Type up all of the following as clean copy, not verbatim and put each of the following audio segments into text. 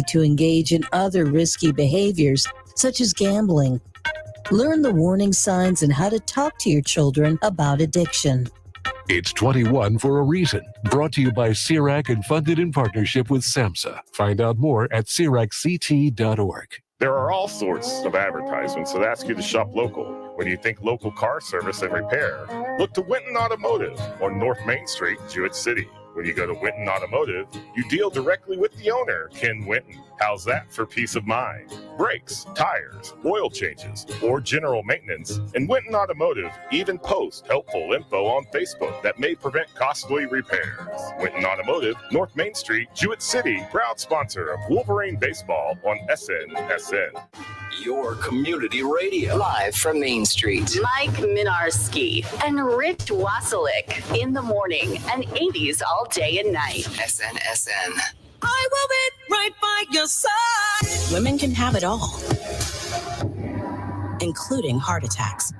to engage in other risky behaviors, such as gambling. Learn the warning signs and how to talk to your children about addiction. It's 21 for a reason. Brought to you by CIRAC and funded in partnership with SAMHSA. Find out more at CIRACCT.org. There are all sorts of advertisements that ask you to shop local. When you think local car service and repair, look to Winton Automotive on North Main Street, Jewett City. When you go to Winton Automotive, you deal directly with the owner, Ken Winton. How's that for peace of mind? Brakes, tires, oil changes, or general maintenance. And Winton Automotive even posts helpful info on Facebook that may prevent costly repairs. Winton Automotive, North Main Street, Jewett City, proud sponsor of Wolverine Baseball on SNSN. Your community radio. Live from Main Street. Mike Minarski and Rich Wasilek in the morning and 80s all day and night. SNSN. I will be right by your side. Women can have it all, including heart attacks.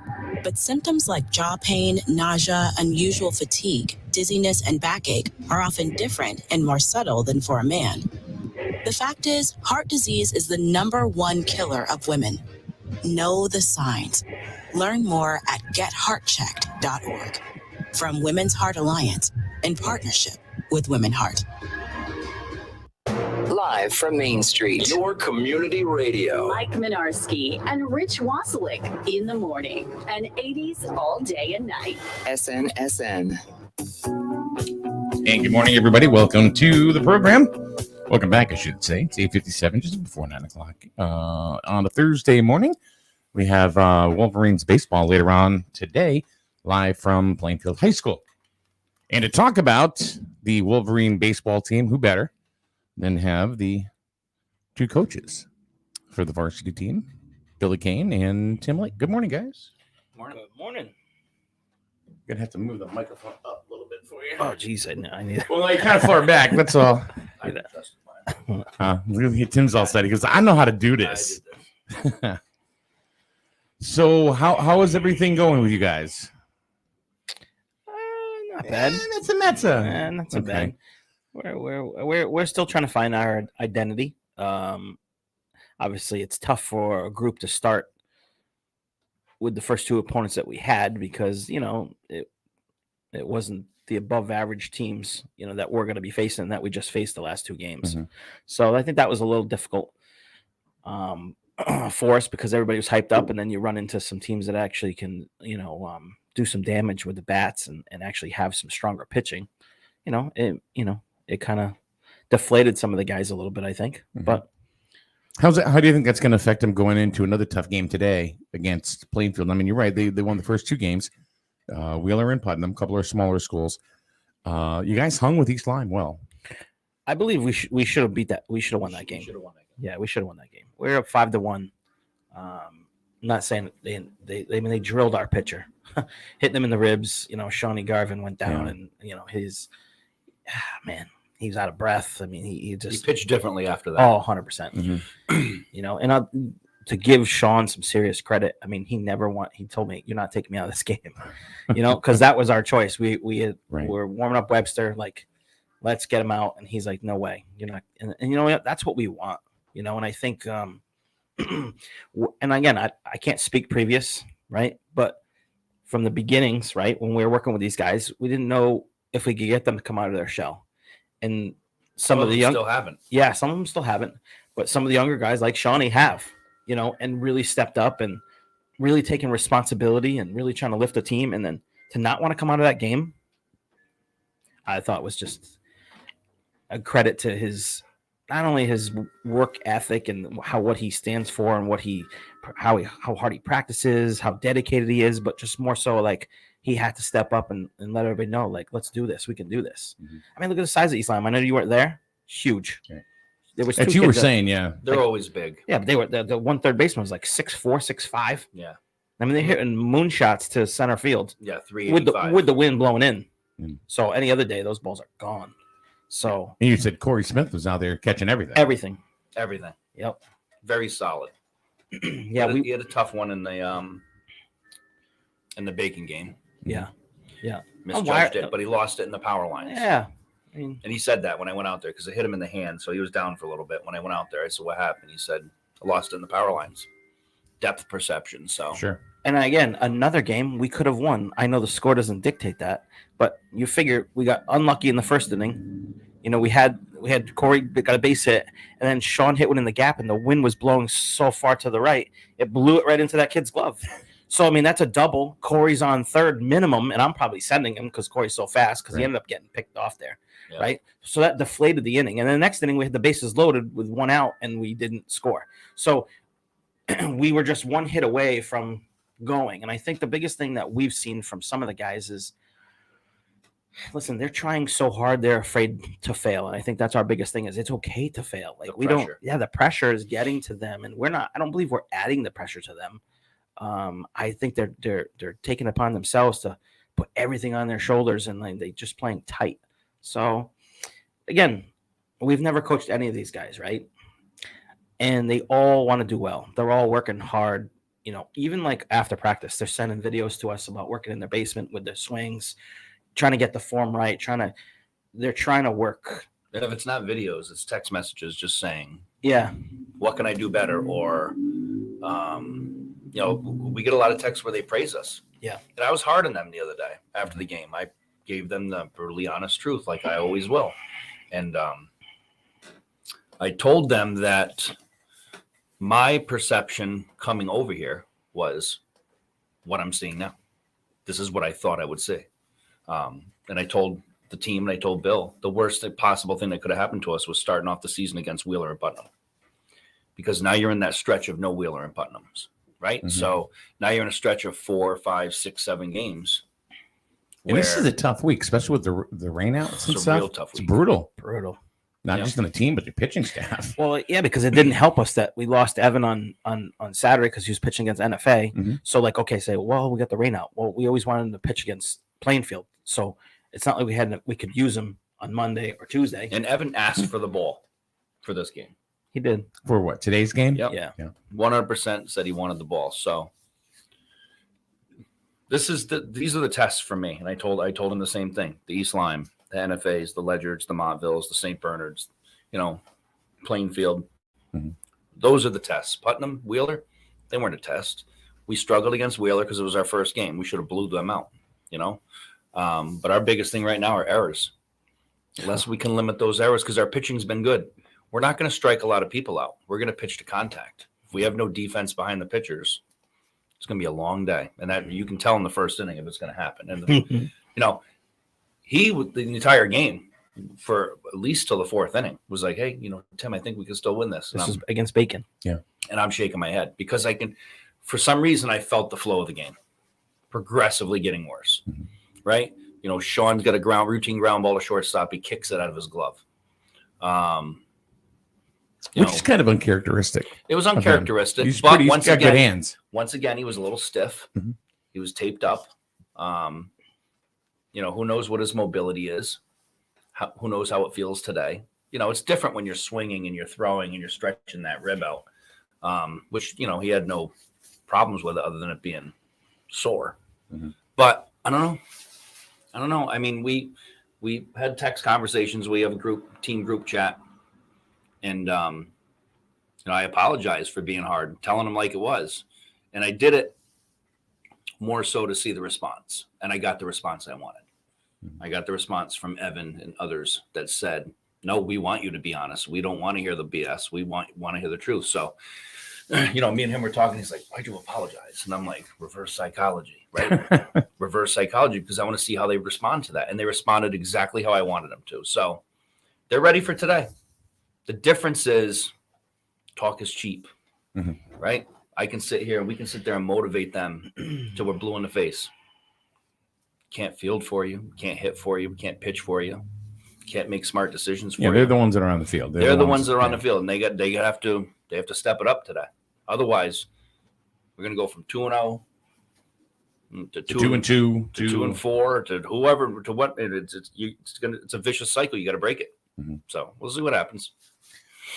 But symptoms like jaw pain, nausea, unusual fatigue, dizziness, and backache are often different and more subtle than for a man. The fact is, heart disease is the #1 killer of women. Know the signs. Learn more at getheartchecked.org. From Women's Heart Alliance in partnership with Women Heart. Live from Main Street. Your community radio. Mike Minarski and Rich Wasilek in the morning and 80s all day and night. SNSN. And good morning, everybody. Welcome to the program. Welcome back, I should say. It's 8:57, just before 9 o'clock. On a Thursday morning, we have Wolverines baseball later on today, live from Plainfield High School. And to talk about the Wolverine baseball team, who better than have the two coaches for the varsity team, Billy Kane and Tim Lake. Good morning, guys. Morning. Good morning. Gonna have to move the microphone up a little bit for you. Oh, geez, I need it. Well, you kind of far back. That's all. Tim's all set. He goes, I know how to do this. So, how is everything going with you guys? Not bad. Not so bad. We're still trying to find our identity. Obviously, it's tough for a group to start with the first two opponents that we had because it wasn't the above average teams that we're going to be facing that we just faced the last two games. Mm-hmm. So I think that was a little difficult for us because everybody was hyped up, and then you run into some teams that actually can do some damage with the bats and actually have some stronger pitching. It kind of deflated some of the guys a little bit, I think. Mm-hmm. But how do you think that's going to affect them going into another tough game today against Plainfield? I mean, you're right. They won the first two games. Wheeler and Putnam, a couple of smaller schools. You guys hung with East Lyme well. I believe we should have beat that. We should have won that game. Yeah, we should have won that game. We're up 5-1. I'm not saying they drilled our pitcher, hitting him in the ribs. Shawnee Garvin went down, and he was out of breath. I mean, he pitched differently after that. Oh, 100%. Mm-hmm. And to give Sean some serious credit, I mean, he told me, you're not taking me out of this game, because that was our choice. We were warming up Webster, like, let's get him out. And he's like, no way, you're not. And you know what? That's what we want, and I think, and again, I can't speak previous, right? But from the beginnings, right, when we were working with these guys, we didn't know if we could get them to come out of their shell. And some of the young still haven't. Yeah, some of them still haven't. But some of the younger guys like Shawnee have, and really stepped up and really taken responsibility and really trying to lift the team. And then to not want to come out of that game, I thought was just a credit to his, not only his work ethic and what he stands for and how hard he practices, how dedicated he is, but just more so like he had to step up and let everybody know, like, let's do this. We can do this. Mm-hmm. I mean, look at the size of East Lyme. I know you weren't there. Huge. Okay. There was as you were saying, yeah. They're always big. Yeah, but they were the one third baseman was like 6'4", 6'5". Yeah. I mean, they're hitting moonshots to center field. Yeah, 385. With the wind blowing in. Mm. So any other day, those balls are gone. So and you said Corey Smith was out there catching everything. Everything. Yep. Very solid. Yeah, he had a tough one in the Bacon game. Yeah. Misjudged it, but he lost it in the power lines. Yeah. mean, And he said that when I went out there because it hit him in the hand. So he was down for a little bit. When I went out there, I said, what happened? He said, I lost it in the power lines. Depth perception. So Sure. and again, another game we could have won. I know the score doesn't dictate that, but you figure we got unlucky in the first inning. You know, we had Corey got a base hit, and then Sean hit one in the gap, and the wind was blowing so far to the right, it blew it right into that kid's glove. So I mean, that's a double. Corey's on third minimum, and I'm probably sending him because Corey's so fast because he ended up getting picked off there, right? So that deflated the inning, and then the next inning we had the bases loaded with one out, and we didn't score. So we were just one hit away from going. And I think the biggest thing that we've seen from some of the guys is, listen, they're trying so hard, they're afraid to fail. And I think that's our biggest thing is it's okay to fail. Like the pressure is getting to them, and I don't believe we're adding the pressure to them. I think they're taking it upon themselves to put everything on their shoulders, and like they just playing tight. So again, we've never coached any of these guys, right? And they all want to do well. They're all working hard. You know, even like after practice, they're sending videos to us about working in their basement with their swings, trying to get the form right, they're trying to work. And if it's not videos, it's text messages just saying, yeah, what can I do better? Or, you know, we get a lot of texts where they praise us. Yeah. And I was hard on them the other day after the game. I gave them the brutally honest truth, like I always will. And I told them that my perception coming over here was what I'm seeing now. This is what I thought I would see. And I told the team, and I told Bill, the worst possible thing that could have happened to us was starting off the season against Wheeler and Putnam. Because now you're in that stretch of no Wheeler and Putnams, right? Mm-hmm. So now you're in a stretch of 4, 5, 6, 7 games. And this is a tough week, especially with the rainouts and stuff. Real tough week. It's brutal. Not Yeah. just on the team, but your pitching staff. Well, yeah, because it didn't help us that we lost Evan on Saturday because he was pitching against NFA. Mm-hmm. So, like, okay, say, well, we got the rain out. Well, we always wanted him to pitch against Plainfield. So it's not like we could use him on Monday or Tuesday. And Evan asked for the ball for this game. He did. For what? Today's game? Yep. Yeah. 100% said he wanted the ball. So these are the tests for me. And I told him the same thing. The East Lyme, the NFAs, the Ledgerds, the Montvilles, the St. Bernards, Plainfield. Mm-hmm. Those are the tests. Putnam, Wheeler, they weren't a test. We struggled against Wheeler because it was our first game. We should have blew them out, But our biggest thing right now are errors. Unless we can limit those errors because our pitching's been good. We're not going to strike a lot of people out. We're going to pitch to contact. If we have no defense behind the pitchers, it's going to be a long day. And that you can tell in the first inning if it's going to happen. And, he, the entire game, for at least till the fourth inning, was like, hey, Tim, I think we can still win this. This is against Bacon. Yeah. And I'm shaking my head because for some reason, I felt the flow of the game progressively getting worse, right? Sean's got a routine ground ball to shortstop. He kicks it out of his glove. Which is kind of uncharacteristic. It was uncharacteristic. He's but got good hands. Once again, he was a little stiff. Mm-hmm. He was taped up. Who knows what his mobility is? Who knows how it feels today? It's different when you're swinging and you're throwing and you're stretching that rib out, which, he had no problems with it other than it being sore. Mm-hmm. But I don't know. I mean, we had text conversations. We have a team group chat. And, I apologize for being hard, telling them like it was. And I did it more so to see the response. And I got the response I wanted. I got the response from Evan and others that said, no, we want you to be honest. We don't want to hear the BS. We want to hear the truth. So, me and him were talking. He's like, why'd you apologize? And I'm like, reverse psychology, right? Reverse psychology, because I want to see how they respond to that. And they responded exactly how I wanted them to. So they're ready for today. The difference is talk is cheap, right? I can sit here and we can sit there and motivate them till we're blue in the face. Can't field for you. Can't hit for you. Can't pitch for you. Can't make smart decisions for you. Yeah, they're the ones that are on the field. They're the ones that are on the field, and they have to step it up today. Otherwise, we're going to go from 2-0 to 2-2 to 2-4 to whoever to what it's a vicious cycle. You got to break it. Mm-hmm. So we'll see what happens.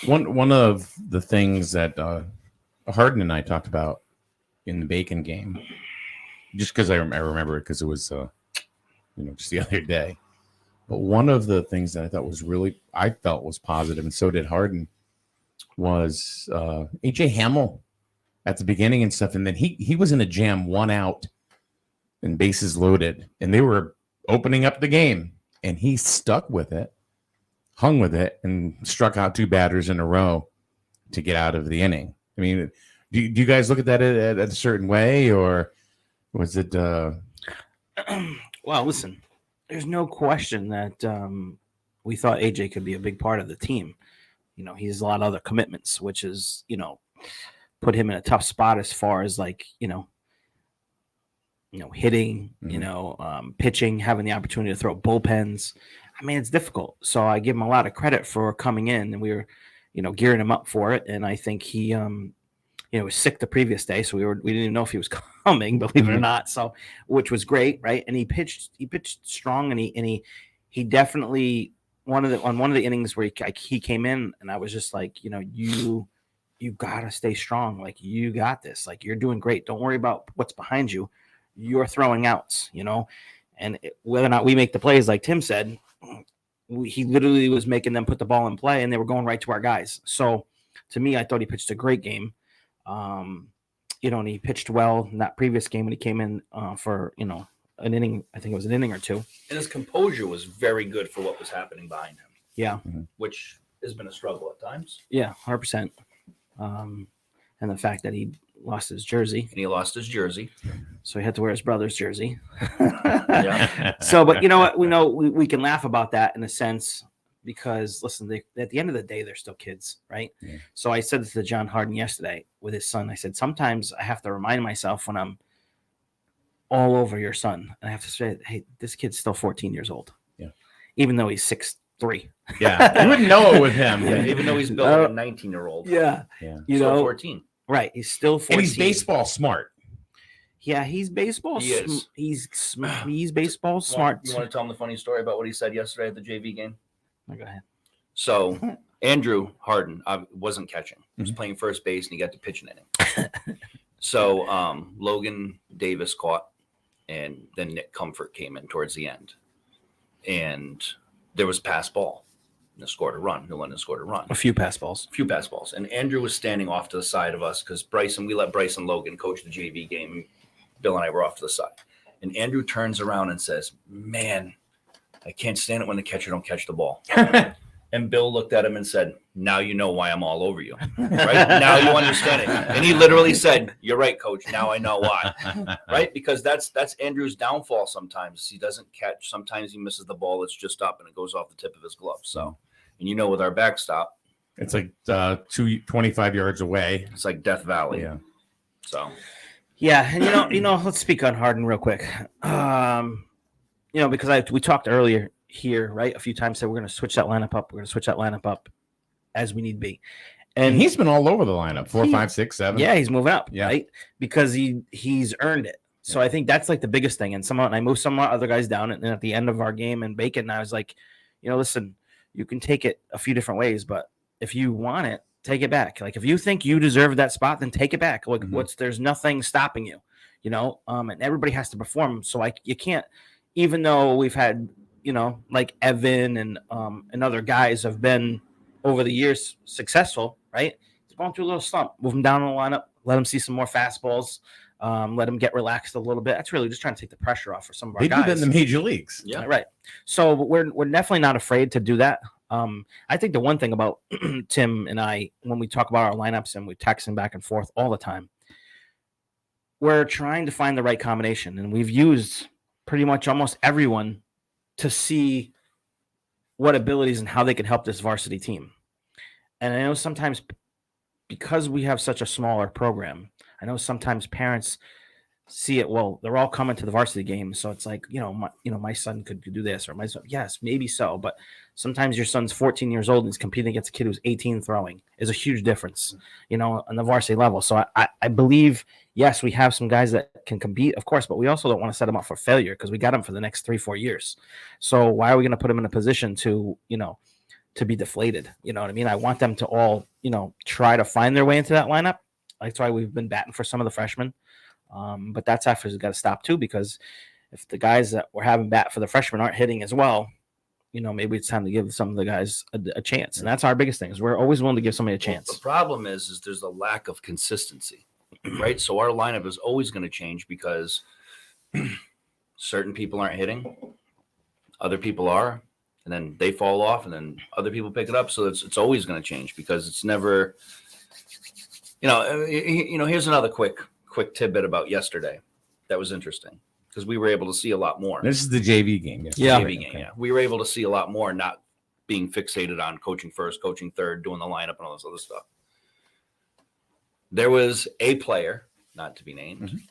One of the things that Harden and I talked about in the Bacon game, just because I remember it because it was just the other day, But one of the things that I felt was positive, and so did Harden, was AJ Hamel at the beginning and stuff. And then he was in a jam, 1 out and bases loaded, and they were opening up the game, and he stuck with it, hung with it, and struck out 2 batters in a row to get out of the inning. I mean, do you guys look at that at a certain way, or was it? Well, listen, there's no question that we thought AJ could be a big part of the team. You know, he has a lot of other commitments, which is, put him in a tough spot as far as hitting, pitching, having the opportunity to throw bullpens. I mean, it's difficult. So I give him a lot of credit for coming in, and we were, gearing him up for it. And I think he, was sick the previous day, so we didn't even know if he was coming, believe it or not. So, which was great, right? And he pitched strong, and he definitely on one of the innings where he came in, and I was just like, you gotta stay strong. Like, you got this. Like, you're doing great. Don't worry about what's behind you. You're throwing outs, and whether or not we make the plays, like Tim said, he literally was making them put the ball in play, and they were going right to our guys. So to me, I thought he pitched a great game. And he pitched well in that previous game when he came in for, an inning. I think it was an inning or 2. And his composure was very good for what was happening behind him. Yeah. Which has been a struggle at times. Yeah, 100%. And the fact that he lost his jersey. And he lost his jersey. So he had to wear his brother's jersey. Yeah. So, but you know what? We know we can laugh about that in a sense because, listen, at the end of the day, they're still kids, right? Yeah. So I said this to John Harden yesterday with his son. I said, sometimes I have to remind myself when I'm all over your son, and I have to say, hey, this kid's still 14 years old. Yeah. Even though he's 6'3". Yeah. You wouldn't know it with him. Yeah, even though he's built like a 19-year-old. Yeah. Yeah. Still 14. Right. He's still 14. And he's baseball smart. Yeah, he's baseball. He is. He's baseball smart. You want to tell him the funny story about what he said yesterday at the JV game? Go ahead. So Andrew Harden wasn't catching. He was playing first base, and he got to pitch an inning. So Logan Davis caught, and then Nick Comfort came in towards the end. And there was pass ball. And they scored a run. New London scored a run. A few pass balls. And Andrew was standing off to the side of us because we let Bryce and Logan coach the JV game. Bill and I were off to the side. And Andrew turns around and says, man, I can't stand it when the catcher don't catch the ball. And Bill looked at him and said, now you know why I'm all over you. Right? Now you understand it. And he literally said, you're right, coach. Now I know why. Right? Because that's Andrew's downfall sometimes. He doesn't catch. Sometimes he misses the ball. It's just up and it goes off the tip of his glove. So, and with our backstop, it's like 25 yards away. It's like Death Valley. Yeah. So. Yeah, and let's speak on Harden real quick. Because we talked earlier here, right? A few times said we're going to switch that lineup up. We're going to switch that lineup up as we need be. And he's been all over the lineup, 4, 5, 6, 7. Yeah, he's moving up, right? Because he's earned it. So I think that's like the biggest thing. And I moved some other guys down, and then at the end of our game and Bacon, I was like, listen, you can take it a few different ways, but if you want it, take it back. Like if you think you deserve that spot, then take it back. Like there's nothing stopping you, and everybody has to perform. So you can't, even though we've had, like Evan and other guys have been over the years successful, right? He's going through a little slump. Move him down in the lineup, let him see some more fastballs, let him get relaxed a little bit. That's really just trying to take the pressure off for some of our guys. They did in the major leagues. Yeah, right. So we're definitely not afraid to do that. I think the one thing about Tim and I, when we talk about our lineups and we text back and forth all the time, we're trying to find the right combination, and we've used pretty much almost everyone to see what abilities and how they can help this varsity team. And I know sometimes because we have such a smaller program, I know sometimes parents see it, well, they're all coming to the varsity game, so it's like, my son could do this, or my son, yes, maybe so, but sometimes your son's 14 years old and he's competing against a kid who's 18 throwing is a huge difference, on the varsity level. So I believe, yes, we have some guys that can compete, of course, but we also don't want to set them up for failure because we got them for the next 3-4 years. So why are we going to put them in a position to, to be deflated? You know what I mean? I want them to all, try to find their way into that lineup. That's why we've been batting for some of the freshmen. But that's actually got to stop too, because if the guys that we're having bat for the freshmen aren't hitting as well, maybe it's time to give some of the guys a chance. And that's our biggest thing is we're always willing to give somebody a chance. The problem is there's a lack of consistency, right? So our lineup is always going to change because certain people aren't hitting, other people are, and then they fall off, and then other people pick it up. So it's always going to change because it's never, here's another quick tidbit about yesterday that was interesting because we were able to see a lot more. This is the JV game. Yes. Yeah. JV game, yeah. We were able to see a lot more, not being fixated on coaching first, coaching third, doing the lineup and all this other stuff. There was a player, not to be named,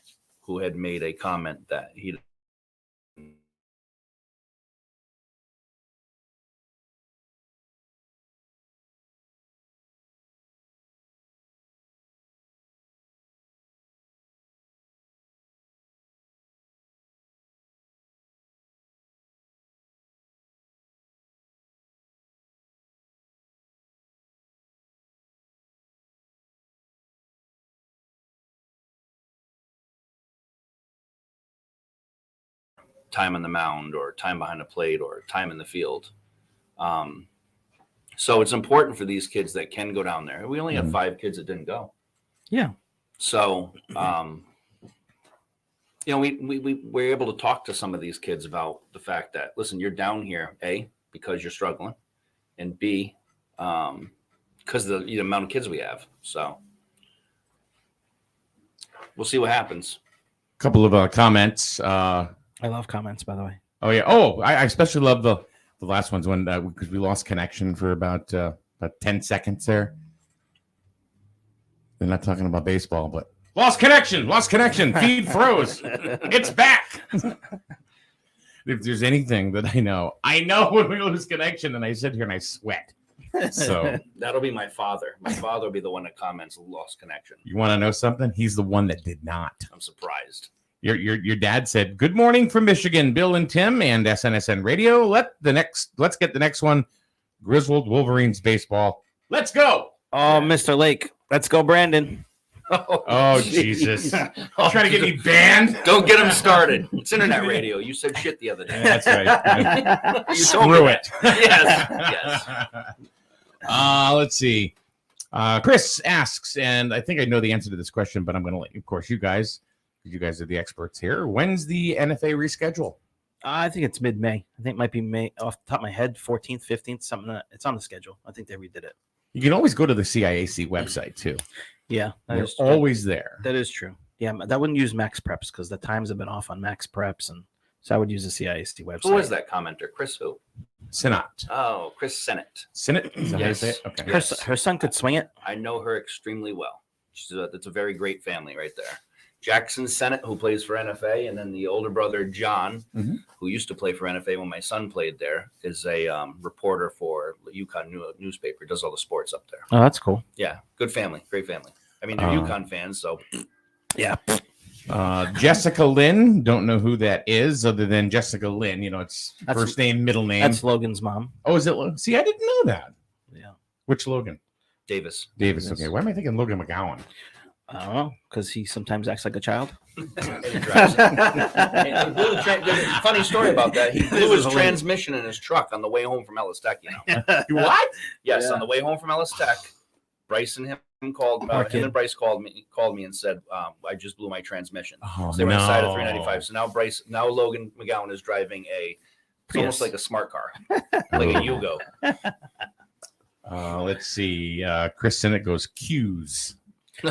who had made a comment that he time on the mound or time behind the plate or time in the field. So it's important for these kids that can go down there. We only had 5 kids that didn't go. Yeah. So, we were able to talk to some of these kids about the fact that, listen, you're down here, A, because you're struggling, and B, because of the amount of kids we have. So we'll see what happens. A couple of comments. I love comments, by the way. Oh yeah. Oh, I especially love the last ones when because we lost connection for about 10 seconds there. They're not talking about baseball, but lost connection. Feed froze. It's back. If there's anything that I know when we lose connection, and I sit here and I sweat. So that'll be my father. My father will be the one that comments lost connection. You want to know something? He's the one that did not. I'm surprised. Your dad said, "Good morning from Michigan, Bill and Tim and SNSN Radio. Let's get the next one. Griswold Wolverines baseball. Let's go." Oh, Mr. Lake. Let's go, Brandon. Oh, Jesus. Trying to get me banned? Don't get him started. It's internet radio. You said shit the other day. That's right. You Screw it. Yes. Let's see. Chris asks, and I think I know the answer to this question, but I'm going to let, of course, you guys are the experts here. When's the NFA reschedule? I think it's mid-May. I think it might be May, off the top of my head, 14th, 15th, something. It's on the schedule. I think they redid it. You can always go to the CIAC website, too. Yeah. They're always there. That is true. Yeah, that wouldn't use Max Preps because the times have been off on Max Preps, and so I would use the CIAC website. Who is that commenter? Chris who? Sinnott. Oh, Chris Sinnott. Sinnott? Is that how you Yes. say it? Okay. Her son could swing it. I know her extremely well. It's a very great family right there. Jackson Sennett, who plays for NFA, and then the older brother, John, who used to play for NFA when my son played there, is a reporter for the UConn newspaper, does all the sports up there. Oh, that's cool. Yeah, good family, great family. I mean, they're UConn fans, so. Yeah. Jessica Lynn, don't know who that is other than Jessica Lynn. It's first name, middle name. That's Logan's mom. Oh, is it? See, I didn't know that. Yeah. Which Logan? Davis. Okay. Why am I thinking Logan McGowan? I don't know, because he sometimes acts like a child. Funny story about that. He blew his transmission in his truck on the way home from Ellis Tech. What? Yes, Yeah. on the way home from Ellis Tech, Bryce and him called. Him and Bryce called me and said, "I just blew my transmission." Oh, so they were inside of 395. So now Logan McGowan is driving it's almost like a smart car, like a Yugo. Let's see. Chris Sinnott goes Q's.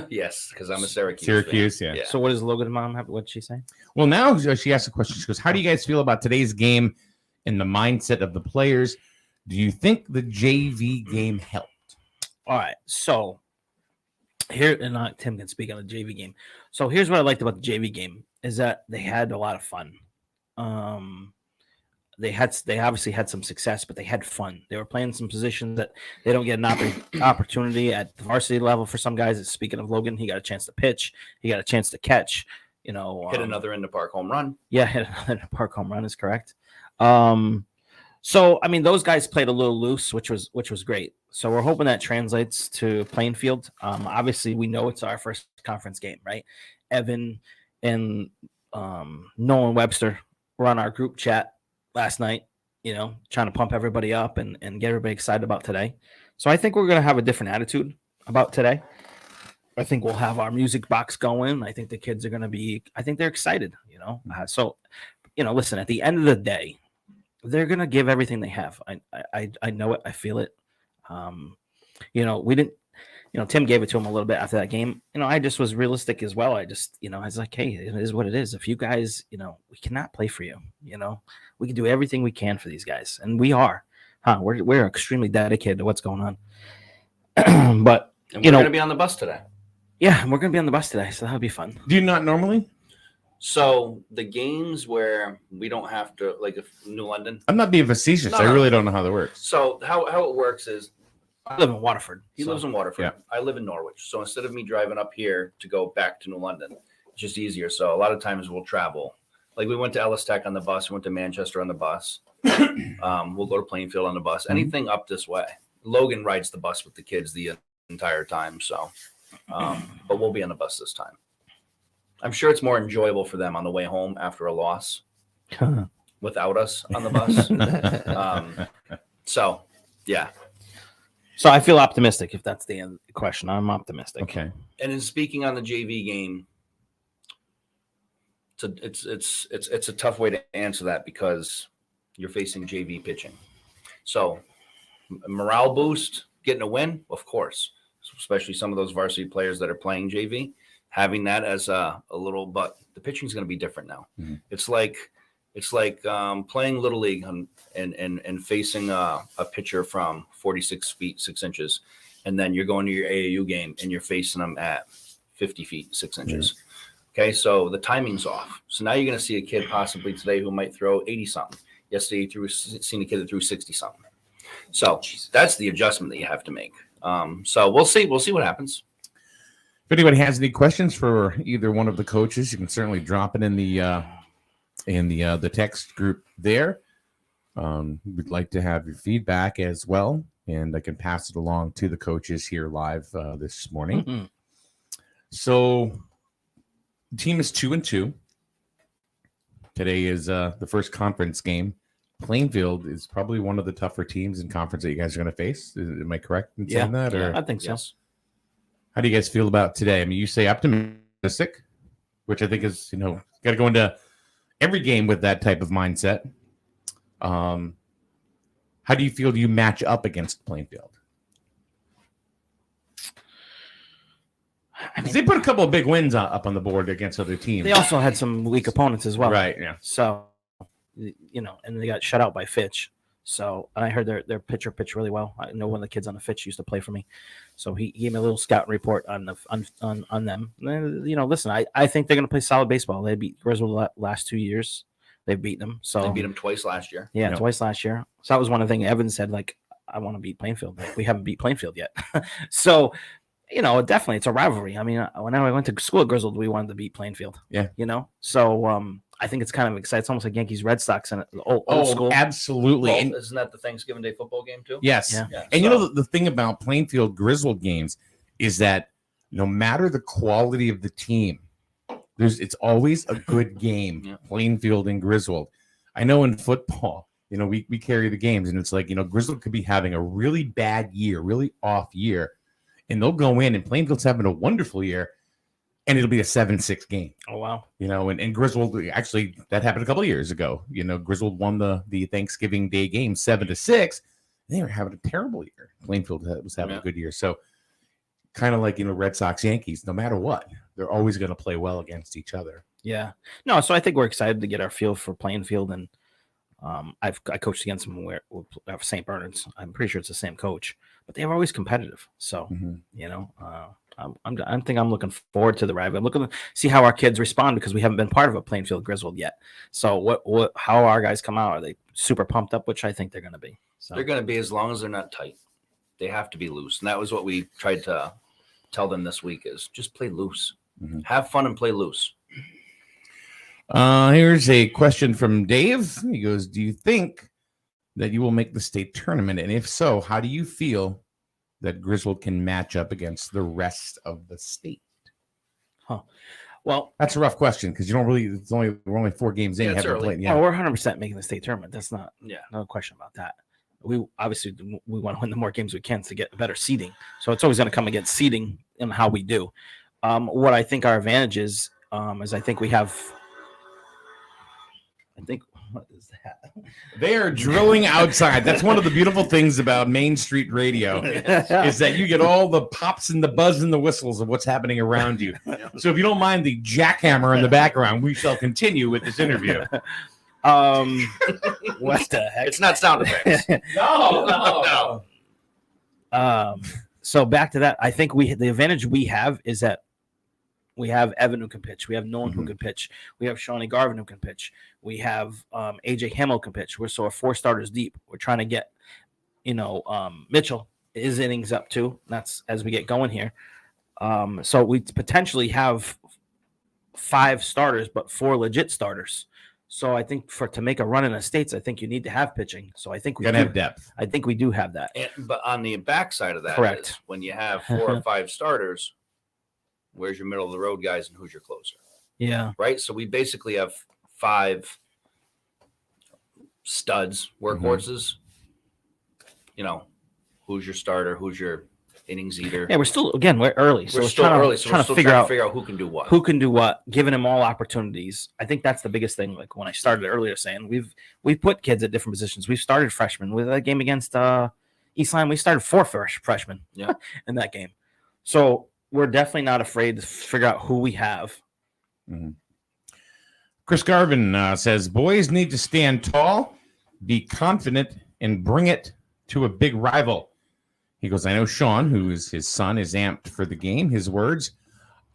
Yes, because I'm a Syracuse. Syracuse, fan. yeah. So what does Logan's mom have? What'd she say? Well, now she asked a question. She goes, "How do you guys feel about today's game and the mindset of the players? Do you think the JV game helped?" All right. So here, and Tim can speak on the JV game. So here's what I liked about the JV game is that they had a lot of fun. They obviously had some success, but they had fun. They were playing some positions that they don't get an opportunity at the varsity level for some guys. Speaking of Logan, he got a chance to pitch. He got a chance to catch. Hit another in the park home run. Yeah, hit another in the park home run is correct. So I mean, those guys played a little loose, which was great. So we're hoping that translates to Plainfield. Obviously, we know it's our first conference game, right? Evan and Nolan Webster were on our group chat last night, trying to pump everybody up and get everybody excited about today. So I think we're going to have a different attitude about today. I think we'll have our music box going. I think the kids are going to be, I think they're excited, so, listen, at the end of the day, they're going to give everything they have. I know it. I feel it. We didn't, Tim gave it to him a little bit after that game. I just was realistic as well. I just, I was like, hey, it is what it is. If you guys, we cannot play for you, we can do everything we can for these guys. And we are, we're extremely dedicated to what's going on. But, and we're going to be on the bus today. Yeah, we're going to be on the bus today. So that'll be fun. Do you not normally? So the games where we don't have to, like if New London. I'm not being facetious. I really don't know how that works. So how it works is, I live in Waterford. He lives in Waterford. Yeah. I live in Norwich. So instead of me driving up here to go back to New London, it's just easier. So a lot of times we'll travel. Like we went to Ellis Tech on the bus. We went to Manchester on the bus. We'll go to Plainfield on the bus. Anything up this way. Logan rides the bus with the kids the entire time. So, but we'll be on the bus this time. I'm sure it's more enjoyable for them on the way home after a loss without us on the bus. So, yeah. So I feel optimistic. If that's the end of the question, I'm optimistic. Okay. And in speaking on the JV game, it's a tough way to answer that because you're facing JV pitching. So morale boost, getting a win, of course, especially some of those varsity players that are playing JV, having that as a little. But the pitching is going to be different now. Mm-hmm. It's like playing Little League and facing a pitcher from 46 feet, 6 inches. And then you're going to your AAU game and you're facing them at 50 feet, 6 inches. Mm-hmm. Okay, so the timing's off. So now you're going to see a kid possibly today who might throw 80-something. Yesterday, seen a kid that threw 60-something. So that's the adjustment that you have to make. So we'll see. We'll see what happens. If anybody has any questions for either one of the coaches, you can certainly drop it in the text group there. We'd like to have your feedback as well, and I can pass it along to the coaches here live this morning. Mm-hmm. So the team is 2-2. Today is the first conference game. Plainfield is probably one of the tougher teams in conference that you guys are going to face. Am I correct in saying that? Or? Yeah, I think so. Yes. How do you guys feel about today? I mean, you say optimistic, which I think is, got to go into every game with that type of mindset. How do you feel you match up against Plainfield? I mean, they put a couple of big wins up on the board against other teams. They also had some weak opponents as well. Right, yeah. So, and they got shut out by Fitch. So I heard their pitcher pitched really well. I know one of the kids on the Fitch used to play for me. So he gave me a little scout report on them. And, listen, I think they're going to play solid baseball. They beat Griswold last 2 years. They've beaten them. So they beat them twice last year. Yeah, twice last year. So that was one of the things Evan said, like, I want to beat Plainfield. Like, we haven't beat Plainfield yet. So, definitely it's a rivalry. I mean, when I went to school at Griswold, we wanted to beat Plainfield. Yeah. So I think it's kind of exciting. It's almost like Yankees Red Sox and old school. Absolutely. Well, isn't that the Thanksgiving Day football game too? Yes. Yeah. And the thing about Plainfield Griswold games is that no matter the quality of the team, it's always a good game. Yeah. Plainfield and Griswold. I know in football, we carry the games, and it's like, Griswold could be having a really bad year, really off year, and they'll go in, and Plainfield's having a wonderful year, and it'll be a 7-6 game. Oh, wow. And Griswold, actually, that happened a couple of years ago. Griswold won the Thanksgiving Day game 7-6. They were having a terrible year. Plainfield was having a good year. So kind of like, Red Sox, Yankees, no matter what, they're always going to play well against each other. Yeah. No, so I think we're excited to get our feel for Plainfield. And I coached against them at St. Bernard's. I'm pretty sure it's the same coach. But they're always competitive. So, I think I'm looking forward to the rivalry. I'm looking to see how our kids respond because we haven't been part of a Plainfield Griswold yet. So how our guys come out? Are they super pumped up? Which I think they're going to be. So they're going to be, as long as they're not tight. They have to be loose. And that was what we tried to tell them this week is just play loose. Mm-hmm. Have fun and play loose. Here's a question from Dave. He goes, do you think that you will make the state tournament? And if so, how do you feel that Griswold can match up against the rest of the state? Well, that's a rough question because we're only 4 games in. Yeah, You it's haven't early. played. Yeah, oh, we're 100% making the state tournament. That's not Yeah. no question about that. We obviously we want to win the more games we can to get better seeding. So it's always going to come against seeding and how we do. What I think our advantage is I think we have. What is that? they are drilling outside. That's one of the beautiful things about Main Street Radio is that you get all the pops and the buzz and the whistles of what's happening around you. So if you don't mind the jackhammer in the background, we shall continue with this interview. What the heck? It's not sound effects. No. So back to that, I think the advantage we have is that we have Evan who can pitch. We have Nolan who can pitch. We have Shawnee Garvin who can pitch. We have AJ Hamill can pitch. We're 4 starters deep. We're trying to get, Mitchell his innings up too. That's as we get going here. So we potentially have 5 starters, but 4 legit starters. So I think to make a run in the States, I think you need to have pitching. So I think we gotta have depth. I think we do have that. But on the backside of that, Correct. is when you have 4 or 5 starters, where's your middle of the road guys and who's your closer? Yeah. Right. So we basically have 5 studs, workhorses. Who's your starter? Who's your innings eater? Yeah, we're early. So We're we're still trying early. to, So trying we're to still figure trying out to figure out who can do what. giving them all opportunities. I think that's the biggest thing. Like when I started earlier saying we've put kids at different positions. We've started freshmen with that game against East Line. We started 4 freshmen in that game. So we're definitely not afraid to figure out who we have. Mm-hmm. Chris Garvin says, boys need to stand tall, be confident, and bring it to a big rival. He goes, I know Sean, who is his son, is amped for the game. His words,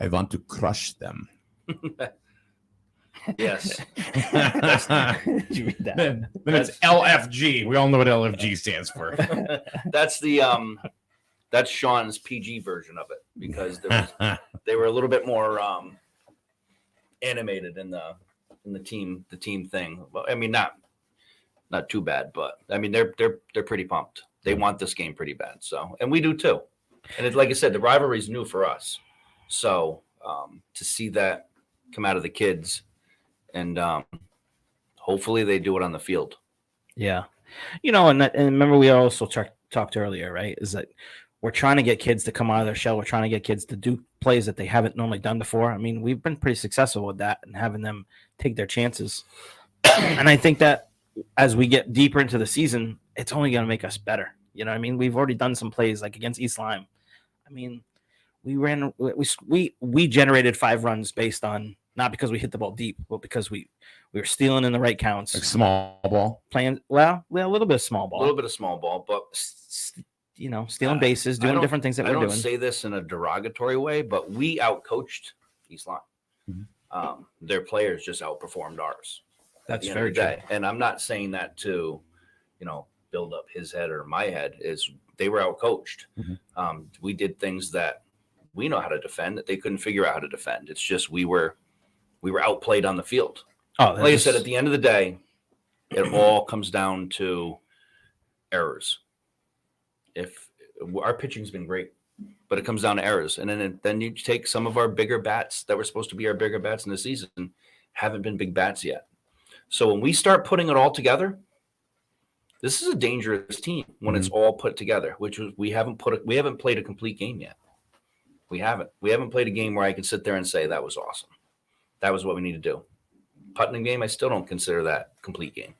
I want to crush them. Yes. Did you read that? Then it's LFG. We all know what LFG stands for. That's Sean's PG version of it because they were a little bit more animated in the team thing. I mean, not too bad, but I mean they're pretty pumped. They want this game pretty bad. So, and we do too. And like I said, the rivalry is new for us. So to see that come out of the kids, and hopefully they do it on the field. Yeah, and remember we also talked earlier, right? Is that we're trying to get kids to come out of their shell. We're trying to get kids to do plays that they haven't normally done before. I mean, we've been pretty successful with that and having them take their chances. And I think that as we get deeper into the season, it's only going to make us better. You know what I mean? We've already done some plays like against East Lyme. I mean, we generated 5 runs based on not because we hit the ball deep, but because we were stealing in the right counts. Like small ball. Playing, a little bit of small ball. A little bit of small ball, but stealing bases, doing different things that we're doing. I don't say this in a derogatory way, but we outcoached East Lyme. Mm-hmm. Their players just outperformed ours. That's very true. And I'm not saying that to, build up his head or my head. Is they were outcoached. Mm-hmm. We did things that we know how to defend that they couldn't figure out how to defend. It's just we were outplayed on the field. Oh, like I said, at the end of the day, it all comes down to errors. If our pitching's been great, but it comes down to errors, and then you take some of our bigger bats that were supposed to be our bigger bats in the season haven't been big bats yet. So when we start putting it all together, this is a dangerous team when it's all put together. We haven't played a complete game yet. We haven't played a game where I can sit there and say that was awesome. That was what we need to do. Putnam game, I still don't consider that complete game.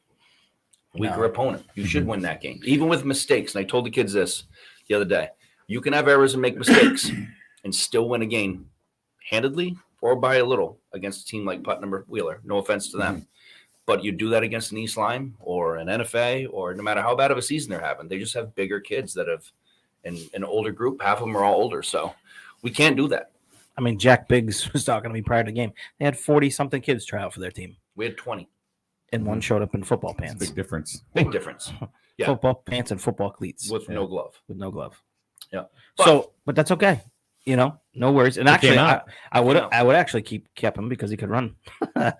Weaker opponent. You should win that game, even with mistakes. And I told the kids this the other day. You can have errors and make mistakes and still win a game handedly or by a little against a team like Putnam or Wheeler. No offense to them. But you do that against an East Lyme or an NFA, or no matter how bad of a season they're having, they just have bigger kids that have an older group. Half of them are all older. So we can't do that. I mean, Jack Biggs was talking to me prior to the game. They had 40-something kids try out for their team. We had 20. And one showed up in football pants. Big difference. Big difference. Yeah. Football pants and football cleats. With no glove. With no glove. Yeah. But that's okay. No worries. And actually, I would actually kept him because he could run.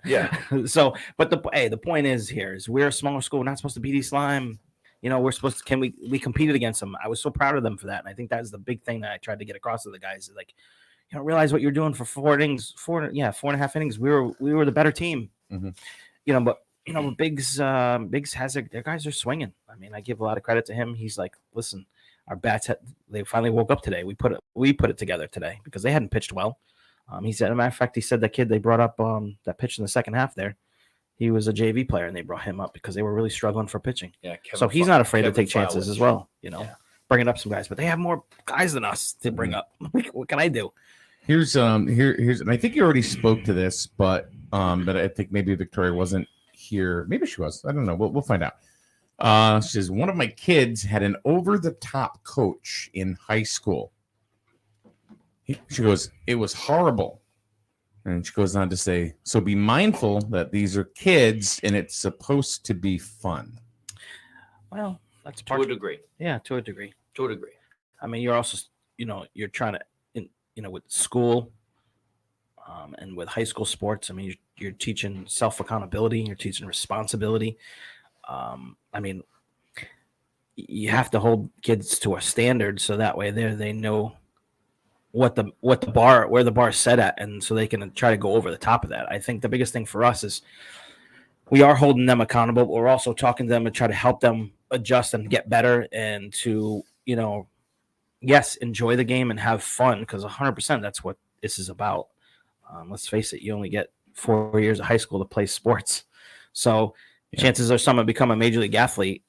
Yeah. So, but the point is we're a smaller school. We're not supposed to beat East Lyme. We're supposed to. We competed against them. I was so proud of them for that, and I think that is the big thing that I tried to get across to the guys. Like, you don't realize what you're doing for 4.5 innings. We were the better team. But Biggs has their guys are swinging. I mean, I give a lot of credit to him. He's like, listen, our bats they finally woke up today. We put it together today because they hadn't pitched well. He said, as a matter of fact, he said the kid they brought up that pitched in the second half there, he was a JV player, and they brought him up because they were really struggling for pitching. Yeah, so he's not afraid to take chances as well. Bringing up some guys, but they have more guys than us to bring up. What can I do? Here's and I think you already spoke to this, but I think maybe Victoria wasn't here. Maybe she was. I don't know. We'll find out. She says, one of my kids had an over-the-top coach in high school. She goes, it was horrible. And she goes on to say, so be mindful that these are kids and it's supposed to be fun. Well, that's to a degree. Yeah, to a degree. To a degree. I mean, you're also, you're trying to, with school and with high school sports, I mean, you're teaching self-accountability, you're teaching responsibility. I mean, you have to hold kids to a standard so that way they know where the bar is set at, and so they can try to go over the top of that. I think the biggest thing for us is we are holding them accountable, but we're also talking to them and try to help them adjust and get better and to, yes, enjoy the game and have fun, because 100% that's what this is about. Let's face it, you only get 4 years of high school to play sports. So chances are someone become a major league athlete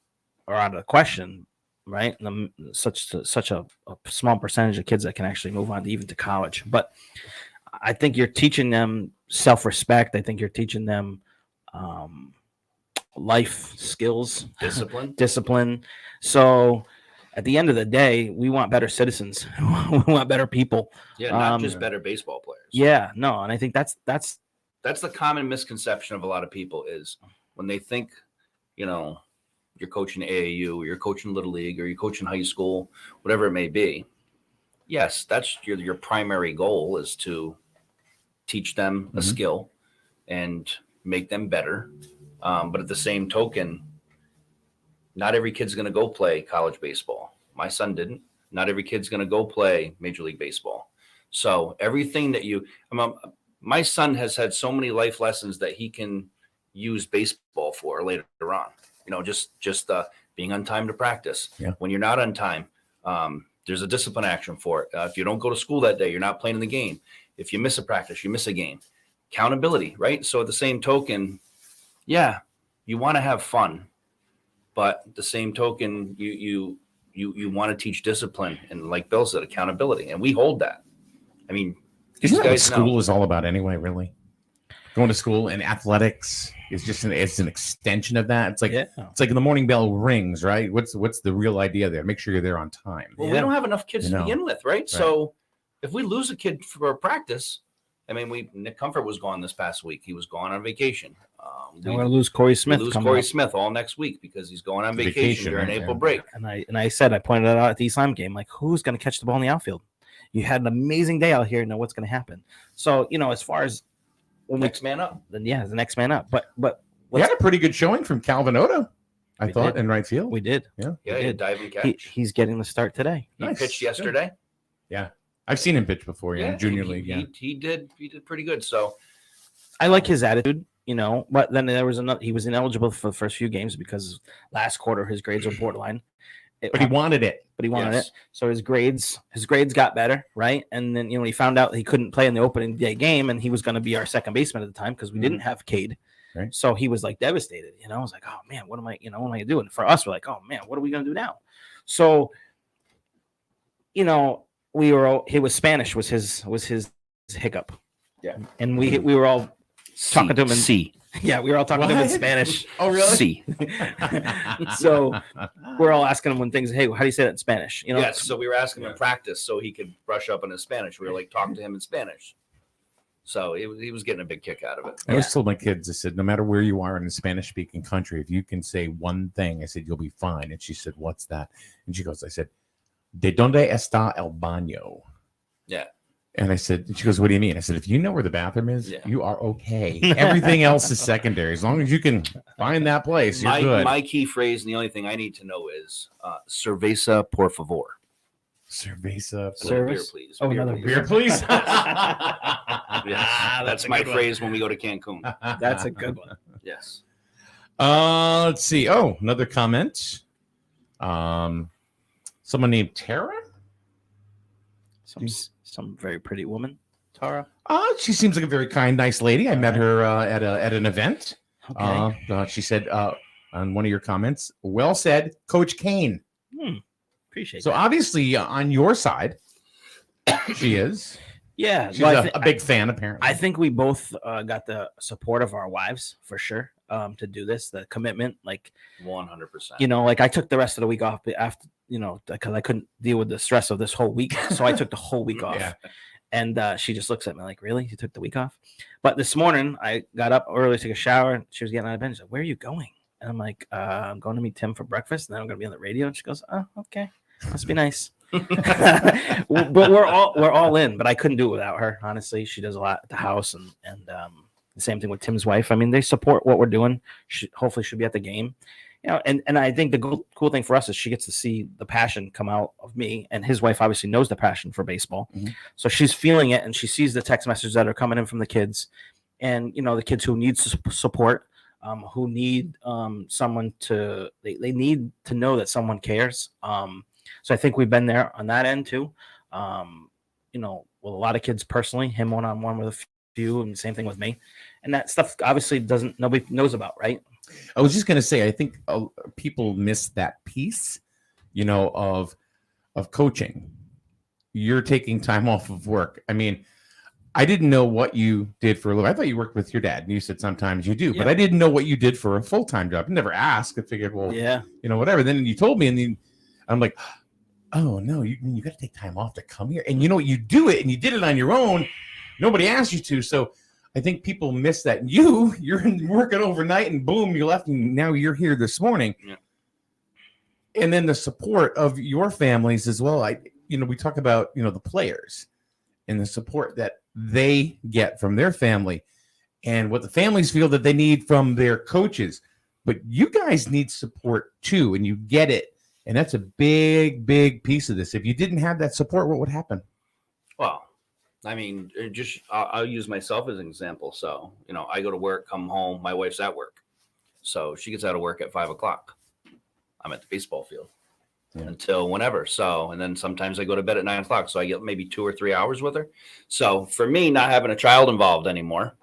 are out of the question, right? And such a small percentage of kids that can actually move on to even to college. But I think you're teaching them self-respect. I think you're teaching them life skills, discipline. So at the end of the day, we want better citizens. We want better people. Yeah, not just better baseball players. Yeah, no, and I think that's the common misconception of a lot of people is when they think, you're coaching AAU, or you're coaching Little League, or you're coaching high school, whatever it may be. Yes, that's your primary goal is to teach them a skill and make them better. But at the same token, not every kid's going to go play college baseball. My son didn't. Not every kid's going to go play Major League Baseball. So everything that my son has had so many life lessons that he can use baseball for later on. Just being on time to practice. Yeah. When you're not on time, there's a discipline action for it. If you don't go to school that day, you're not playing in the game. If you miss a practice, you miss a game. Accountability, right? So at the same token, yeah, you want to have fun, but at the same token, you want to teach discipline and, like Bill said, accountability, and we hold that. I mean, isn't that what school is all about anyway? Really, going to school and athletics is just it's an extension of that. It's like it's like the morning bell rings, right? What's the real idea there? Make sure you're there on time. Well, we don't have enough kids to begin with, right? So if we lose a kid for practice, I mean, Nick Comfort was gone this past week. He was gone on vacation. We're going to lose Corey Smith. Smith all next week because he's going on vacation during April break. And I pointed it out at the East Lyme game, like, who's going to catch the ball in the outfield? You had an amazing day out here. You know what's going to happen. So, as far as next man up, then the next man up. But we had a pretty good showing from Calvin Oda, I thought, in right field. We did. Yeah, he did diving catch. He's getting the start today. He pitched yesterday. Good. Yeah. I've seen him pitch before, in junior league. He did pretty good. So I like his attitude, but then there was he was ineligible for the first few games because last quarter his grades were borderline. But he wanted it. So his grades got better, right? And then he found out he couldn't play in the opening day game, and he was going to be our second baseman at the time because we didn't have Cade. Right. So he was like devastated. I was like, oh man, what am I going to do? And for us, we're like, oh man, what are we going to do now? So, it was Spanish was his hiccup. Yeah. And we were all talking to him in C. Yeah, we were all talking to him in Spanish. Oh, really? C. So we're all asking him when things, hey, how do you say that in Spanish? Yes, so we were asking him in practice so he could brush up on his Spanish. We were like talking to him in Spanish. So he was getting a big kick out of it. I always told my kids, I said, no matter where you are in a Spanish-speaking country, if you can say one thing, I said, you'll be fine. And she said, what's that? And she goes, I said, ¿De dónde está el baño? Yeah. And I said, she goes, what do you mean? I said, if you know where the bathroom is, you are okay. Everything else is secondary. As long as you can find that place, you're good. My key phrase, and the only thing I need to know is cerveza, por favor. Cerveza. Beer, Service. please. Oh, another Beer, please. Yes, that's my phrase when we go to Cancun. That's a good one. Yes. Let's see. Oh, another comment. Someone named Tara. Some very pretty woman, Tara. She seems like a very kind, nice lady. I met her at an event. Okay. She said on one of your comments, well said, Coach Kane. Appreciate So that. obviously on your side, she is. Yeah. She's well, a big fan, apparently. I think we both got the support of our wives for sure to do this, the commitment. Like 100%. Like I took the rest of the week off after, because I couldn't deal with the stress of this whole week. So I took the whole week off. Yeah. And she just looks at me like, really? You took the week off? But this morning I got up early, took a shower, and she was getting out of bed. She's like, where are you going? And I'm like, I'm going to meet Tim for breakfast, and then I'm going to be on the radio. And she goes, oh, okay. Must be nice. But we're all in, but I couldn't do it without her. Honestly, she does a lot at the house, and the same thing with Tim's wife. I mean, they support what we're doing. Hopefully she'll be at the game, and I think the cool thing for us is she gets to see the passion come out of me, and his wife obviously knows the passion for baseball. So she's feeling it, and she sees the text messages that are coming in from the kids, and the kids who need support, who need someone to they need to know that someone cares. So I think we've been there on that end too. With a lot of kids personally, him one-on-one with a few, and the same thing with me. And that stuff obviously nobody knows about, right? I was just going to say, I think people miss that piece, of coaching. You're taking time off of work. I mean, I didn't know what you did for a living. I thought you worked with your dad, and you said sometimes you do, but I didn't know what you did for a full-time job. I never asked. I figured, well, whatever. Then you told me, and then I'm like, oh no, you got to take time off to come here. And you do it, and you did it on your own. Nobody asked you to. So I think people miss that. You're working overnight, and boom, you left, and now you're here this morning. Yeah. And then the support of your families as well. We talk about, the players and the support that they get from their family and what the families feel that they need from their coaches. But you guys need support too, and you get it. And that's a big, big piece of this. If you didn't have that support, what would happen? Well, I mean, I'll use myself as an example. So, I go to work, come home, my wife's at work. So she gets out of work at 5:00. I'm at the baseball field until whenever. So, and then sometimes I go to bed at 9:00. So I get maybe 2 or 3 hours with her. So for me, not having a child involved anymore,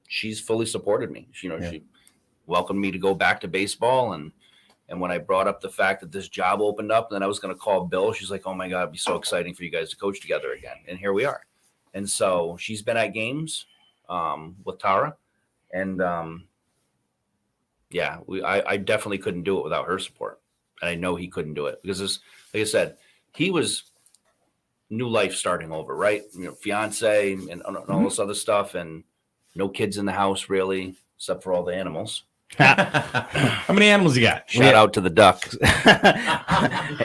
she's fully supported me. She welcomed me to go back to baseball. And when I brought up the fact that this job opened up and then I was going to call Bill, she's like, oh my God, it'd be so exciting for you guys to coach together again. And here we are. And so she's been at games with Tara. And I definitely couldn't do it without her support. And I know he couldn't do it because like I said, he was new life starting over, right? Fiance and all this other stuff, and no kids in the house really, except for all the animals. How many animals you got? Shout out to the duck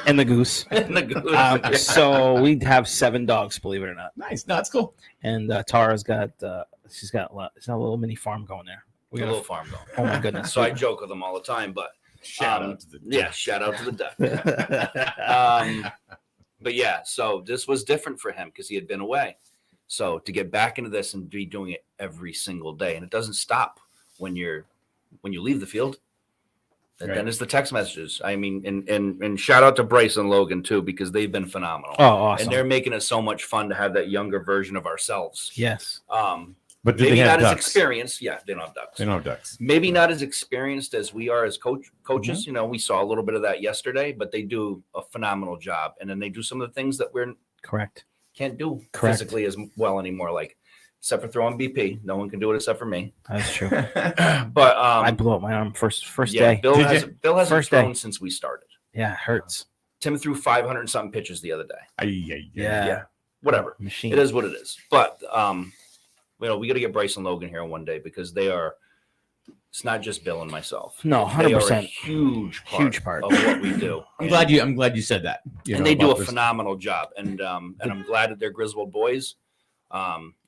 and the goose. And the goose. So we have 7 dogs, believe it or not. Nice. No, that's cool. And Tara's got she's got a little mini farm going there. We got a little farm going. Oh my goodness. So I joke with them all the time, but shout out to the duck. Yeah, shout out to the duck. But yeah, so this was different for him because he had been away. So to get back into this and be doing it every single day, and it doesn't stop when you leave the field. And then it's the text messages. I mean, and shout out to Bryce and Logan too, because they've been phenomenal. Oh, awesome. And they're making it so much fun to have that younger version of ourselves. Yes. But do maybe they have not ducks? as experienced. Yeah, they don't have ducks. They don't have ducks. Maybe not as experienced as we are as coaches. Mm-hmm. We saw a little bit of that yesterday, but they do a phenomenal job. And then they do some of the things that we're can't do physically as well anymore. Like, except for throwing BP, no one can do it except for me. That's true. But I blew up my arm first day. Bill hasn't First thrown day. since we started. Yeah, it hurts. Tim threw 500 and something pitches the other day. Yeah. Whatever. Machine. It is what it is. But we got to get Bryce and Logan here one day because they are. It's not just Bill and myself. No, 100%. They are a huge part of what we do. I'm glad you said that. And they do a phenomenal job. And I'm glad that they're Griswold boys.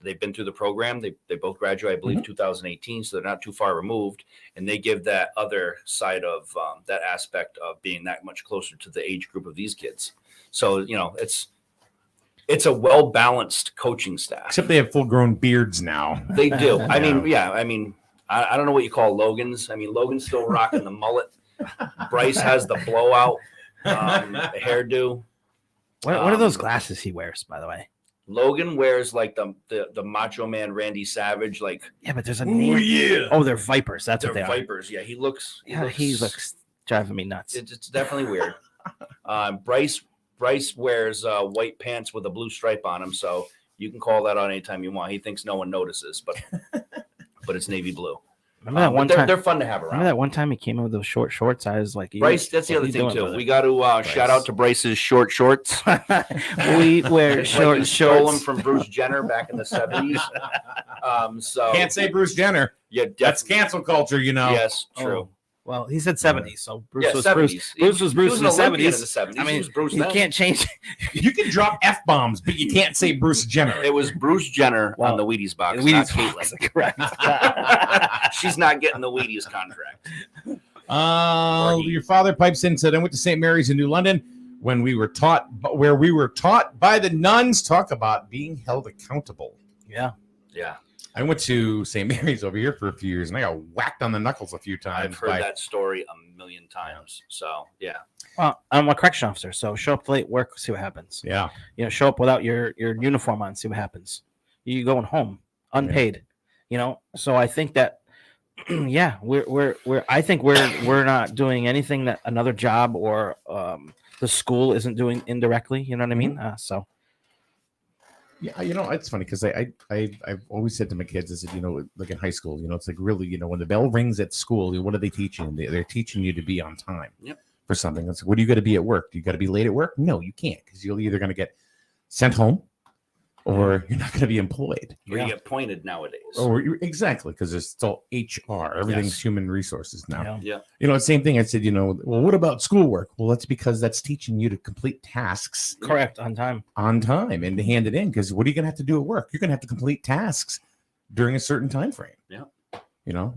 They've been through the program. They both graduated, I believe, 2018, so they're not too far removed. And they give that other side of that aspect of being that much closer to the age group of these kids. So, it's a well-balanced coaching staff. Except they have full-grown beards now. They do. I mean, I don't know what you call Logan's. I mean, Logan's still rocking the mullet. Bryce has the blowout, the hairdo. What are those glasses he wears, by the way? Logan wears like the Macho Man Randy Savage, like. Yeah, but there's a name. Yeah. Oh, they're Vipers. That's what they Vipers. Yeah, he looks driving me nuts. It's definitely weird. Bryce wears white pants with a blue stripe on them, so you can call that on anytime you want. He thinks no one notices, but it's navy blue. Remember that one time? They're fun to have around. Remember that one time he came in with those short shorts? I was like, Bryce, that's the other thing too. We got to shout out to Bryce's short shorts. We wear short stole shorts. them from Bruce Jenner back in the 70s. So Can't say Bruce Jenner. Yeah, that's cancel culture, Yes, true. Oh. Well, he said 70s, so Bruce was 70s. Bruce. Bruce was Bruce in the 70s. I mean, he was Bruce you then. can't change. You can drop F-bombs, but you can't say Bruce Jenner. It was Bruce Jenner on the Wheaties box, not Caitlin. Correct. She's not getting the Wheaties contract. Your father pipes in and said, I went to St. Mary's in New London where we were taught by the nuns. Talk about being held accountable. Yeah. Yeah. I went to St. Mary's over here for a few years, and I got whacked on the knuckles a few times. I've heard that story a million times. So, yeah. Well, I'm a correction officer, so show up late, work, see what happens. Yeah. Show up without your uniform on, see what happens. You going home unpaid. So I think that, yeah, I think we're not doing anything that another job or the school isn't doing indirectly. You know what I mean? So. Yeah, it's funny because I've always said to my kids, I said, like in high school, it's like really, when the bell rings at school, what are they teaching? They're teaching you to be on time for something. It's like, what do you got to be at work? Do you got to be late at work? No, you can't, because you're either going to get sent home or you're not going to be employed. Or you get pointed nowadays. Exactly, because it's all HR. Everything's human resources now. Yeah. Same thing. I said, well, what about schoolwork? Well, that's because that's teaching you to complete tasks. Correct. On time And to hand it in, because what are you going to have to do at work? You're going to have to complete tasks during a certain time frame. Yeah.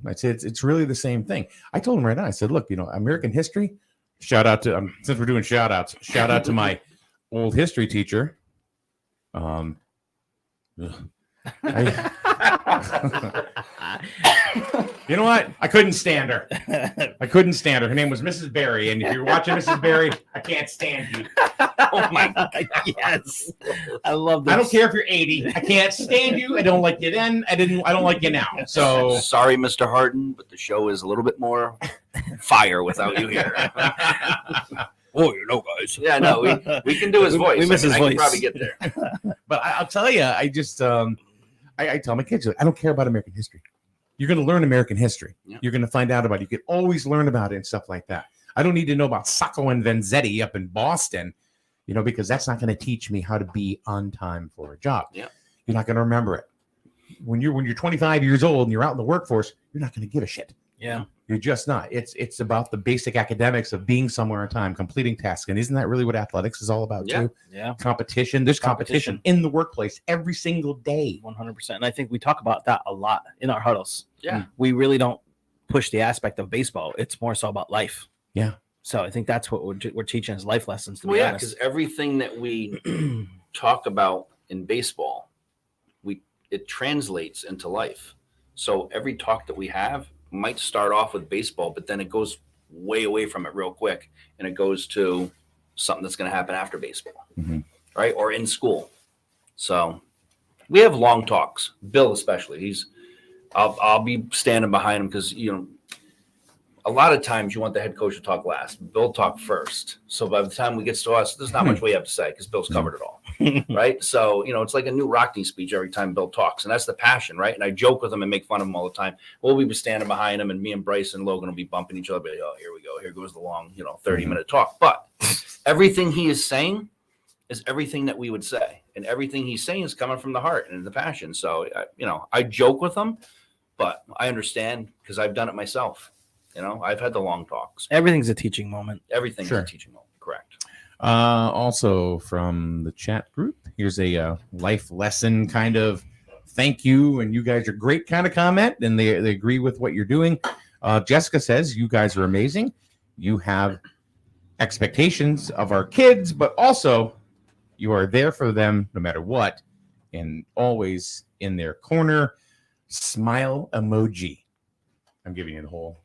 I said, it's really the same thing. I told him right now, I said, look, American history, shout out to, since we're doing shout outs, shout out to my old history teacher. You know what? I couldn't stand her. Her name was Mrs. Berry. And if you're watching Mrs. Berry, I can't stand you. Oh my God. Yes. I love this. I don't care if you're 80. I can't stand you. I don't like you then. I don't like you now. So sorry, Mr. Harden, but the show is a little bit more fire without you here. Oh, guys. Yeah, no, we can do his voice. We miss his voice. I can probably get there. But I'll tell you, I just I tell my kids, I don't care about American history. You're going to learn American history. Yeah. You're going to find out about it. You can always learn about it and stuff like that. I don't need to know about Sacco and Vanzetti up in Boston, because that's not going to teach me how to be on time for a job. Yeah. You're not going to remember it. When you're 25 years old and you're out in the workforce, you're not going to give a shit. Yeah. You're just not. It's about the basic academics of being somewhere on time, completing tasks. And isn't that really what athletics is all about too? Yeah. Competition. There's competition in the workplace every single day. 100%. And I think we talk about that a lot in our huddles. Yeah. We really don't push the aspect of baseball. It's more so about life. Yeah. So I think that's what we're teaching as life lessons. To well, be yeah, honest. because everything that we talk about in baseball, it translates into life. So every talk that we have might start off with baseball, but then it goes way away from it real quick, and it goes to something that's going to happen after baseball, right? Or in school. So we have long talks. Bill especially. I'll be standing behind him because a lot of times you want the head coach to talk last. Bill talk first. So by the time we get to us, there's not much we have to say because Bill's covered it all. Right. So, it's like a new Rockney speech every time Bill talks. And that's the passion. Right. And I joke with him and make fun of him all the time. We'll be standing behind him, and me and Bryce and Logan will be bumping each other. Be like, oh, here we go. Here goes the long, 30-minute talk. But everything he is saying is everything that we would say. And everything he's saying is coming from the heart and the passion. So, I joke with him, but I understand because I've done it myself. I've had the long talks. Everything's a teaching moment. Everything's a teaching moment. Correct. Also from the chat group, here's a life lesson kind of thank you, and you guys are great kind of comment, and they agree with what you're doing. Jessica says, you guys are amazing. You have expectations of our kids, but also you are there for them no matter what, and always in their corner. Smile emoji. I'm giving you the whole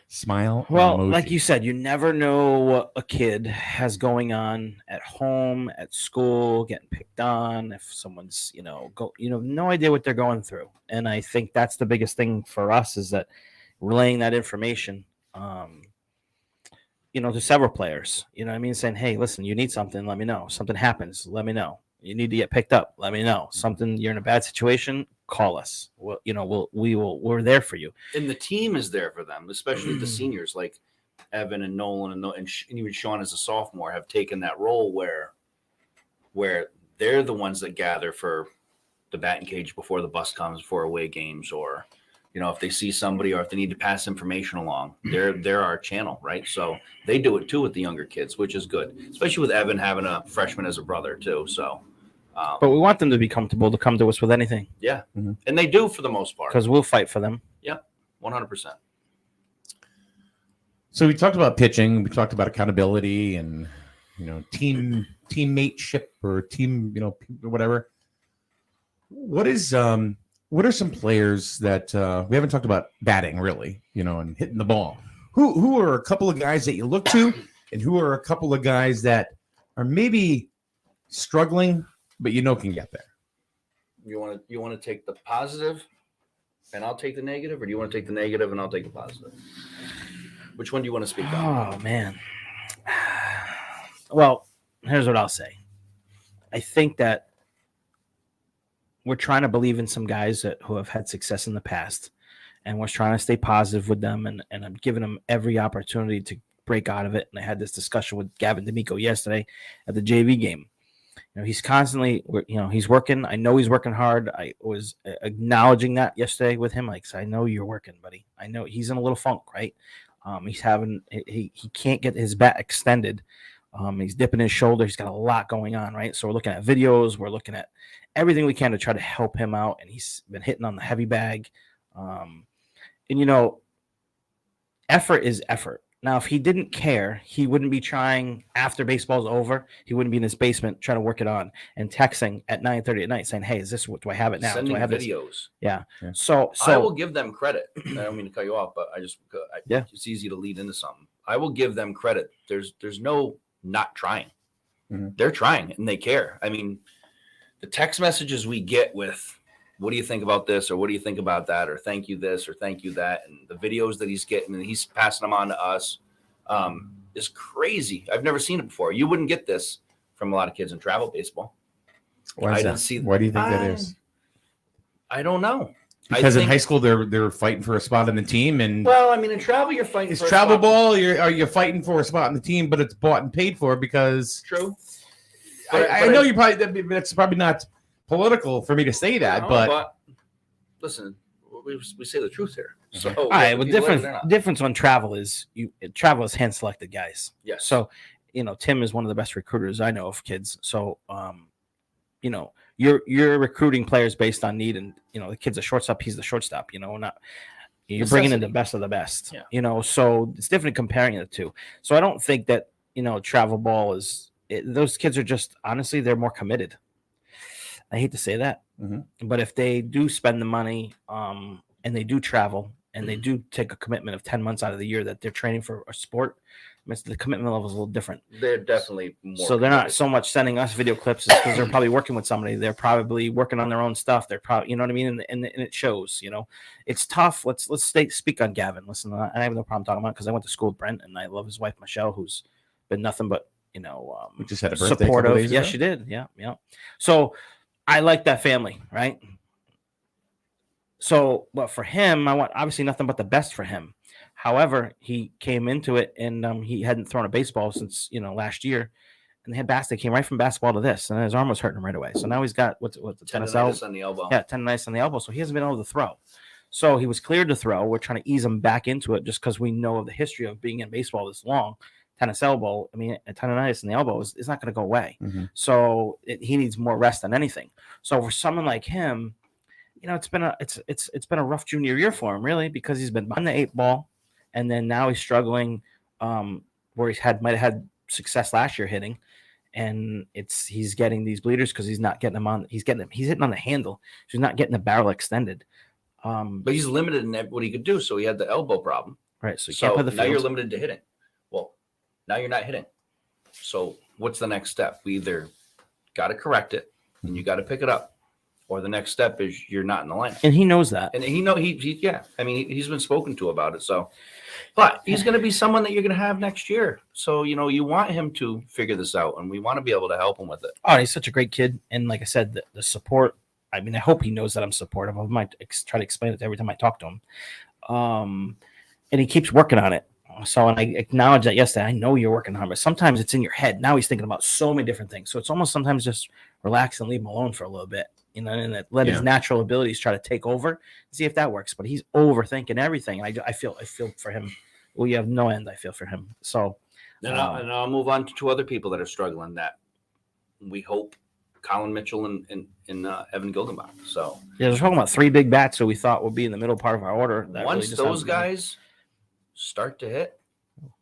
smile. Well, emoji. like you said, you never know what a kid has going on at home, at school, getting picked on. If someone's, no idea what they're going through. And I think that's the biggest thing for us is that relaying that information, to several players. You know what I mean? Saying, hey, listen, you need something, let me know. Something happens, let me know. You need to get picked up, let me know. Something, you're in a bad situation, call us. We're there for you. And the team is there for them, especially the seniors like Evan and Nolan and even Sean as a sophomore have taken that role where they're the ones that gather for the batting cage before the bus comes for away games, or if they see somebody or if they need to pass information along, they're our channel, right? So they do it too with the younger kids, which is good, especially with Evan having a freshman as a brother too. So, but we want them to be comfortable to come to us with anything. Yeah, and they do for the most part because we'll fight for them. Yeah, 100%. So we talked about pitching, we talked about accountability, and teammateship or team, whatever. What are some players that we haven't talked about batting really, and hitting the ball? Who are a couple of guys that you look to, and who are a couple of guys that are maybe struggling, but can get there? You want to take the positive, and I'll take the negative, or do you want to take the negative and I'll take the positive? Which one do you want to speak on? Oh man. Well, here's what I'll say. I think that we're trying to believe in some guys who have had success in the past, and we're trying to stay positive with them, and I'm giving them every opportunity to break out of it. And I had this discussion with Gavin D'Amico yesterday at the JV game. He's constantly, he's working. I know he's working hard. I was acknowledging that yesterday with him. Like, I know you're working, buddy. I know he's in a little funk, right? He can't get his bat extended. He's dipping his shoulder. He's got a lot going on, right? So we're looking at videos. We're looking at everything we can to try to help him out. And he's been hitting on the heavy bag. Effort is effort. Now, if he didn't care, he wouldn't be trying after baseball's over. He wouldn't be in his basement trying to work it on and texting at 9:30 at night saying, hey, is this what do I have it now? Sending do I have videos. This? Yeah. So I will give them credit. I don't mean to cut you off, but it's easy to lead into something. I will give them credit. There's no not trying. Mm-hmm. They're trying and they care. I mean, the text messages we get with, what do you think about this? Or what do you think about that? Or thank you this or thank you that. And the videos that he's getting and he's passing them on to us is crazy. I've never seen it before. You wouldn't get this from a lot of kids in travel baseball. Why do you think that is? I don't know. Because in high school they're fighting for a spot in the team, and in travel you're fighting. It's travel ball. Are you fighting for a spot in the team? But it's bought and paid for because true. I know you probably that's probably not political for me to say that, but listen, we say the truth here. So all right, well, difference on travel is travel is hand selected guys. Yes. So Tim is one of the best recruiters I know of kids. So you're recruiting players based on need, and the kid's a shortstop, he's the shortstop. You're bringing in the best of the best. Yeah. So it's different comparing the two. So I don't think that travel ball is those kids are just honestly they're more committed. I hate to say that, but if they do spend the money and they do travel and they do take a commitment of 10 months out of the year that they're training for a sport, the commitment level is a little different. They're definitely more. So they're not so much sending us video clips because they're probably working with somebody. They're probably working on their own stuff. They're probably, you know what I mean? And it shows, it's tough. Let's speak on Gavin. Listen, I have no problem talking about it because I went to school with Brent and I love his wife, Michelle, who's been nothing but, we just had a birthday supportive. Yes, she did. Yeah. Yeah. So I like that family, right? So, but for him, I want obviously nothing but the best for him. However, he came into it and he hadn't thrown a baseball since last year, and they came right from basketball to this, and his arm was hurting him right away. So now he's got what's the tendonitis on the elbow. Yeah, tendonitis on the elbow. So he hasn't been able to throw. So he was cleared to throw. We're trying to ease him back into it just because we know of the history of being in baseball this long tennis elbow. I mean, a tendonitis in the elbow is not going to go away. Mm-hmm. So he needs more rest than anything. So for someone like him, it's been a rough junior year for him, really, because he's been behind the 8 ball, and then now he's struggling where might have had success last year hitting, and he's getting these bleeders because he's not getting them on. He's hitting on the handle. So he's not getting the barrel extended. But he's limited in what he could do. So he had the elbow problem. Right. So, can't play the now field. you're limited to hitting. Well, now you're not hitting. So what's the next step? We either got to correct it and you got to pick it up, or the next step is you're not in the lineup. And he knows that. And yeah. I mean, he's been spoken to about it. So, but he's going to be someone that you're going to have next year. So, you want him to figure this out, and we want to be able to help him with it. Oh, he's such a great kid. And like I said, the support, I mean, I hope he knows that I'm supportive. I might try to explain it every time I talk to him. And he keeps working on it. So, and I acknowledge that yesterday. I know you're working hard, but sometimes it's in your head. Now he's thinking about so many different things. So it's almost sometimes just relax and leave him alone for a little bit, and let his natural abilities try to take over and see if that works. But he's overthinking everything. And I feel for him. Well, you have no end. I feel for him. So, and I'll move on to 2 other people that are struggling that we hope. Colin Mitchell and Evan Gilgenbach. So we're talking about 3 big bats that we thought would be in the middle part of our order. Once those guys start to hit,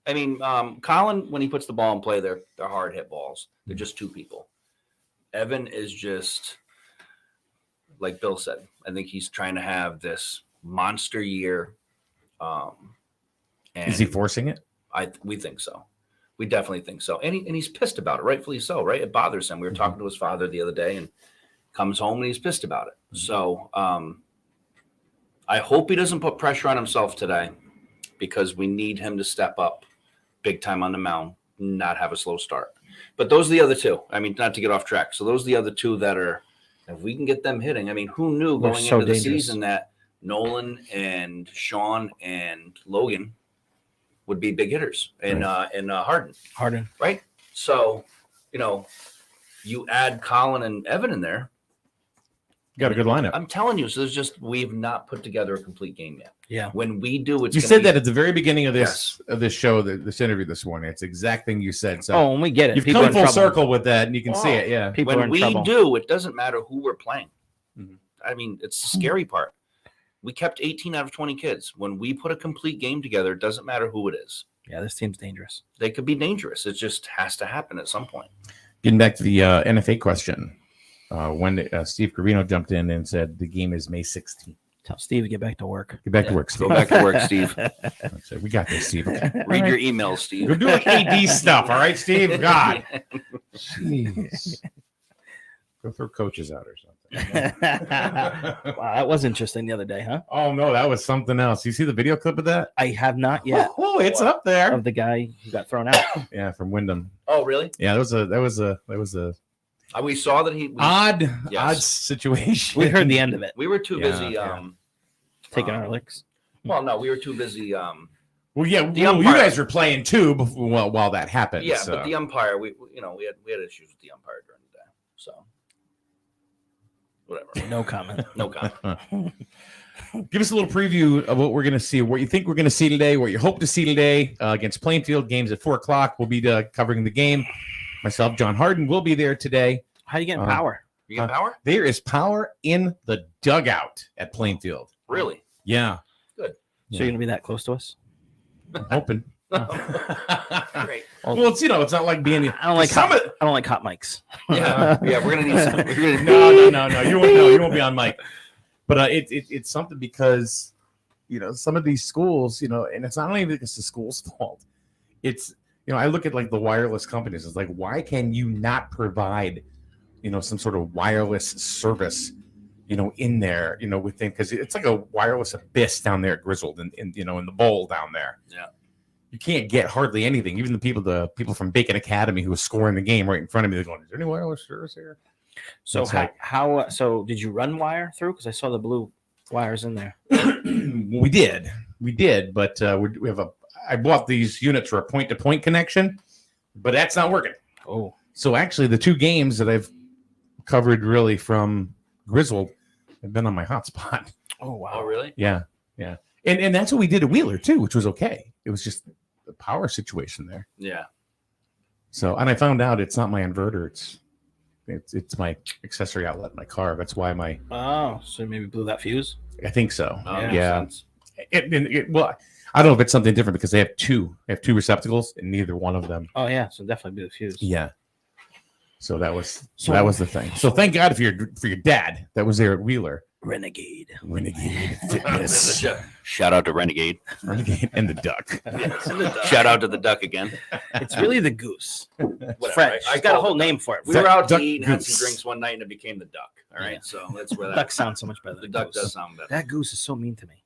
I mean, Colin, when he puts the ball in play, they're hard hit balls. They're just 2 people. Evan is just, like Bill said, I think he's trying to have this monster year. And is he forcing it? We think so. We definitely think so. And he's pissed about it, rightfully so, right? It bothers him. We were talking to his father the other day, and comes home and he's pissed about it. So I hope he doesn't put pressure on himself today, because we need him to step up big time on the mound, not have a slow start. But those are the other 2. I mean, not to get off track. So those are the other 2 that are, if we can get them hitting. I mean, who knew going into the season that Nolan and Sean and Logan would be big hitters, and Harden, right? So, you add Colin and Evan in there. You got a good lineup. I'm telling you. So we've not put together a complete game yet. Yeah. When we do, you said that at the very beginning of this show, this interview this morning. It's the exact thing you said. So when we get it, you've come full circle with that, and you can see it. Yeah. When we do, it doesn't matter who we're playing. Mm-hmm. I mean, it's the scary part. We kept 18 out of 20 kids. When we put a complete game together, it doesn't matter who it is. Yeah, this team's dangerous. They could be dangerous. It just has to happen at some point. Getting back to the NFA question, when Steve Carino jumped in and said the game is May 16th. Tell Steve to get back to work. Get back to work, Steve. Go back to work, Steve. So we got this, Steve. Okay. Read your emails, Steve. We're doing AD stuff, all right, Steve? God. Jeez. Go throw coaches out or something. Wow, that was interesting the other day, huh? Oh no, that was something else. You see the video clip of that? I have not yet. Oh, it's up there. Of the guy who got thrown out. Yeah, from Wyndham. Oh, really? Yeah, that was a we saw that he odd situation. We heard the end of it. We were too busy taking our licks. Well, no, we were too busy. Well, yeah, you guys were playing too while that happened. Yeah, so. But the umpire, we had issues with the umpire during the day. So whatever. No comment. No comment. Give us a little preview of what we're going to see, what you think we're going to see today, what you hope to see today against Plainfield. Games at 4:00. We'll be covering the game. Myself, John Harden, will be there today. How are you getting power? You get power? There is power in the dugout at Plainfield. Really? Yeah. Good. So you're going to be that close to us? I'm hoping. Great. Well, it's it's not like being. I don't like hot mics. Yeah, we're gonna need some. No. You won't be on mic. But it's something because some of these schools, and it's not only because the school's fault. It's I look at like the wireless companies. It's like, why can you not provide some sort of wireless service in there within, because it's like a wireless abyss down there at Griswold and in the bowl down there. Yeah. You can't get hardly anything. Even the people from Bacon Academy who was scoring the game right in front of me, they're going, "Is there any wireless service here?" So so did you run wire through? Because I saw the blue wires in there. We did, but we have I bought these units for a point-to-point connection, but that's not working. Oh, so actually, the 2 games that I've covered really from Griswold have been on my hotspot. Oh wow! Oh really? Yeah. And that's what we did at Wheeler too, which was okay. It was just power situation there. Yeah. So, and I found out it's not my inverter. It's my accessory outlet in my car. That's why So maybe blew that fuse. I think so. Yeah. Well, I don't know if it's something different because they have two receptacles and neither one of them. Oh yeah, so definitely be the fuse. Yeah. So that was the thing. So thank God for your dad that was there at Wheeler. Renegade Fitness. Shout out to Renegade and the duck. Shout out to the duck again. It's really the goose. Whatever, French. I I got a called whole it name for it. We were out to Duck eat and had some goose. drinks one night, and it became the duck. All right, so that's where that Duck sounds so much better. the than duck goose. does sound better. That goose is so mean to me.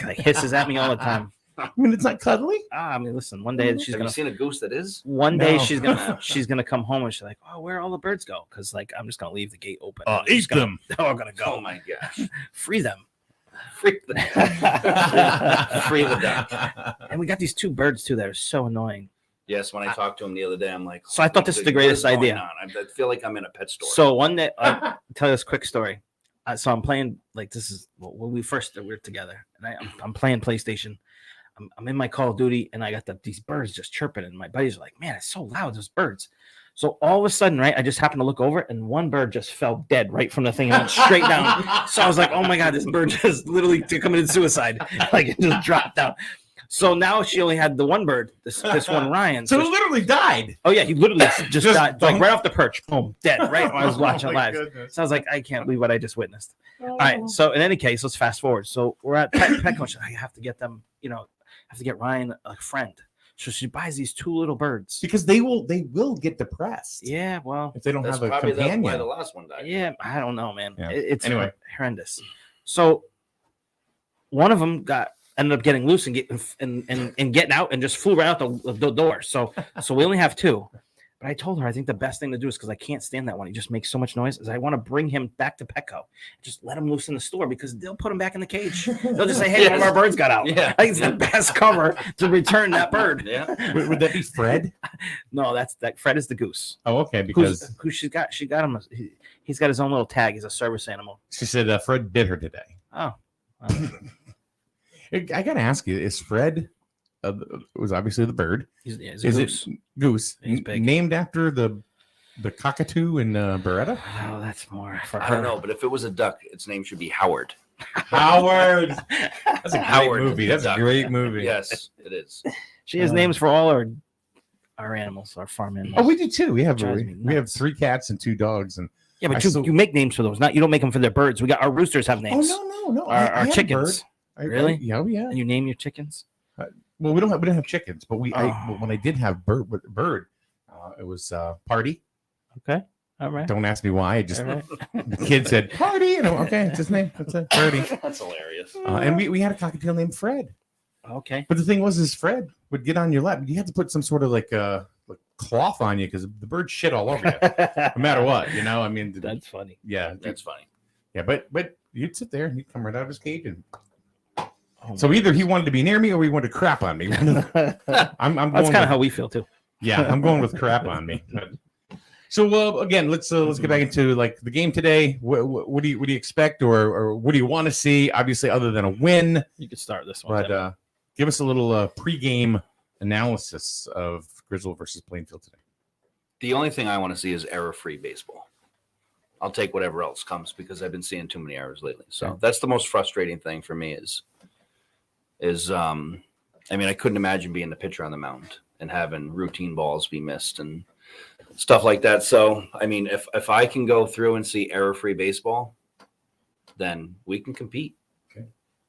Like hisses at me all the time. I mean, it's not cuddly. I mean, listen. One day she's Have gonna. you seen a goose that is? One day No. she's gonna come home and she's like, "Oh, where all the birds go?" Because like I'm just gonna leave the gate open. Oh, They're just eat them. They're all gonna go. Oh my gosh! Free them. Free the free the duck. And we got these two birds too that are so annoying. Yes, when I talked to him the other day, I'm like, So I thought this was the greatest what's going idea. on? I feel like I'm in a pet store. So one day, I'll tell you this quick story. So I'm playing like this is when we were together, and I'm playing PlayStation. I'm in my Call of Duty, and I got these birds just chirping, and my buddies are like, "Man, it's so loud, those birds." So all of a sudden, right, I just happened to look over, and one bird just fell dead right from the thing and went straight down. So I was like, "Oh my god, this bird just literally committed suicide!" Like it just dropped down. So now she only had the one bird, this one Ryan. So it literally died. Oh yeah, he literally just died, like don't- right off the perch, boom, dead. Right when I was watching Oh, my live. goodness. So I was like, I can't believe what I just witnessed. All right, so in any case, let's fast forward. So we're at Petco. I have to get them, I have to get Ryan a friend. So she buys these two little birds. Because they will get depressed. Yeah, well, If they don't That's have a probably companion. why the last one died. yeah, I don't know, man. Yeah. It's Anyway. horrendous. So one of them ended up getting loose and getting out and just flew right out the door. So we only have two. But I told her I think the best thing to do is because I can't stand that one. He just makes so much noise. Is I want to bring him back to Petco. Just let him loose in the store because they'll put him back in the cage. They'll just say, "Hey, one of our birds got out." Yeah. I think it's the best cover to return that bird. Yeah. Would that be Fred? No, that Fred is the goose. Oh, okay. Because Who she got him. He's got his own little tag. He's a service animal. she said Fred bit her today. Oh. I got to ask you, is Fred, was obviously the bird. He's a Is goose. it Goose? He's big. Named after the cockatoo in Beretta? Oh, that's more for I her. don't know, but if it was a duck, its name should be Howard. Howard. That's a great Howard movie. the That's a duck. great movie. Yes, it is. She has names for all our animals, our farm animals. Oh, we do too. We have Drives me we have nuts. 3 cats and 2 dogs, and Yeah, but I you, still- you make names for those. You don't make them for their birds. We got our roosters have names. no. Our I have a chickens. bird. Really? Yeah, yeah. And you name your chickens? Well, we don't have chickens, but when I did have bird, it was Party. Okay. All right. Don't ask me why. I just All right. the kid said Party, and okay, it's his name. That's it, Party. That's hilarious. And we had a cockatiel named Fred. Okay. But the thing was, Fred would get on your lap. You had to put some sort of like cloth on you because the bird shit all over you, no matter what. I mean, That's funny. yeah, That's funny. yeah. But you'd sit there, and he'd come right out of his cage, and so either he wanted to be near me or he wanted to crap on me. I'm That's going kind of how we feel too. Yeah, I'm going with crap on me. So again, let's get back into like the game today. What do you expect, or what do you want to see? Obviously, other than a win, You could start this one. but give us a little pregame analysis of Griswold versus Plainfield today. The only thing I want to see is error-free baseball. I'll take whatever else comes because I've been seeing too many errors lately. So that's the most frustrating thing for me is I mean, I couldn't imagine being the pitcher on the mound and having routine balls be missed and stuff like that. So, I mean, if I can go through and see error-free baseball, then we can compete. Okay.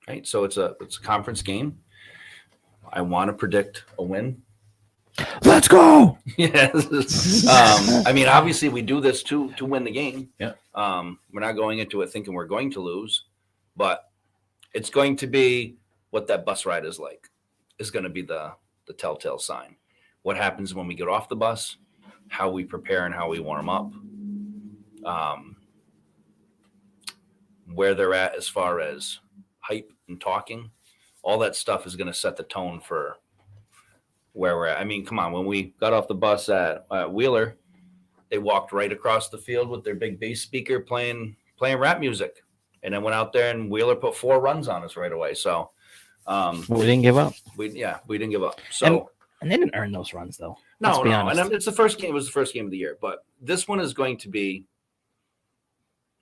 Right? So it's a conference game. I want to predict a win. Let's go. Yes. I mean, obviously we do this to win the game. Yeah. We're not going into it thinking we're going to lose, but it's going to be what that bus ride is like. Is going to be the telltale sign. What happens when we get off the bus, how we prepare and how we warm up, where they're at as far as hype and talking, all that stuff is going to set the tone for where we're at. I mean, come on, when we got off the bus at Wheeler, they walked right across the field with their big bass speaker playing rap music, and then went out there and Wheeler put 4 runs on us right away. So We didn't give up. We didn't give up. So and they didn't earn those runs though. no, and it's the first game. It was the first game of the year, but this one is going to be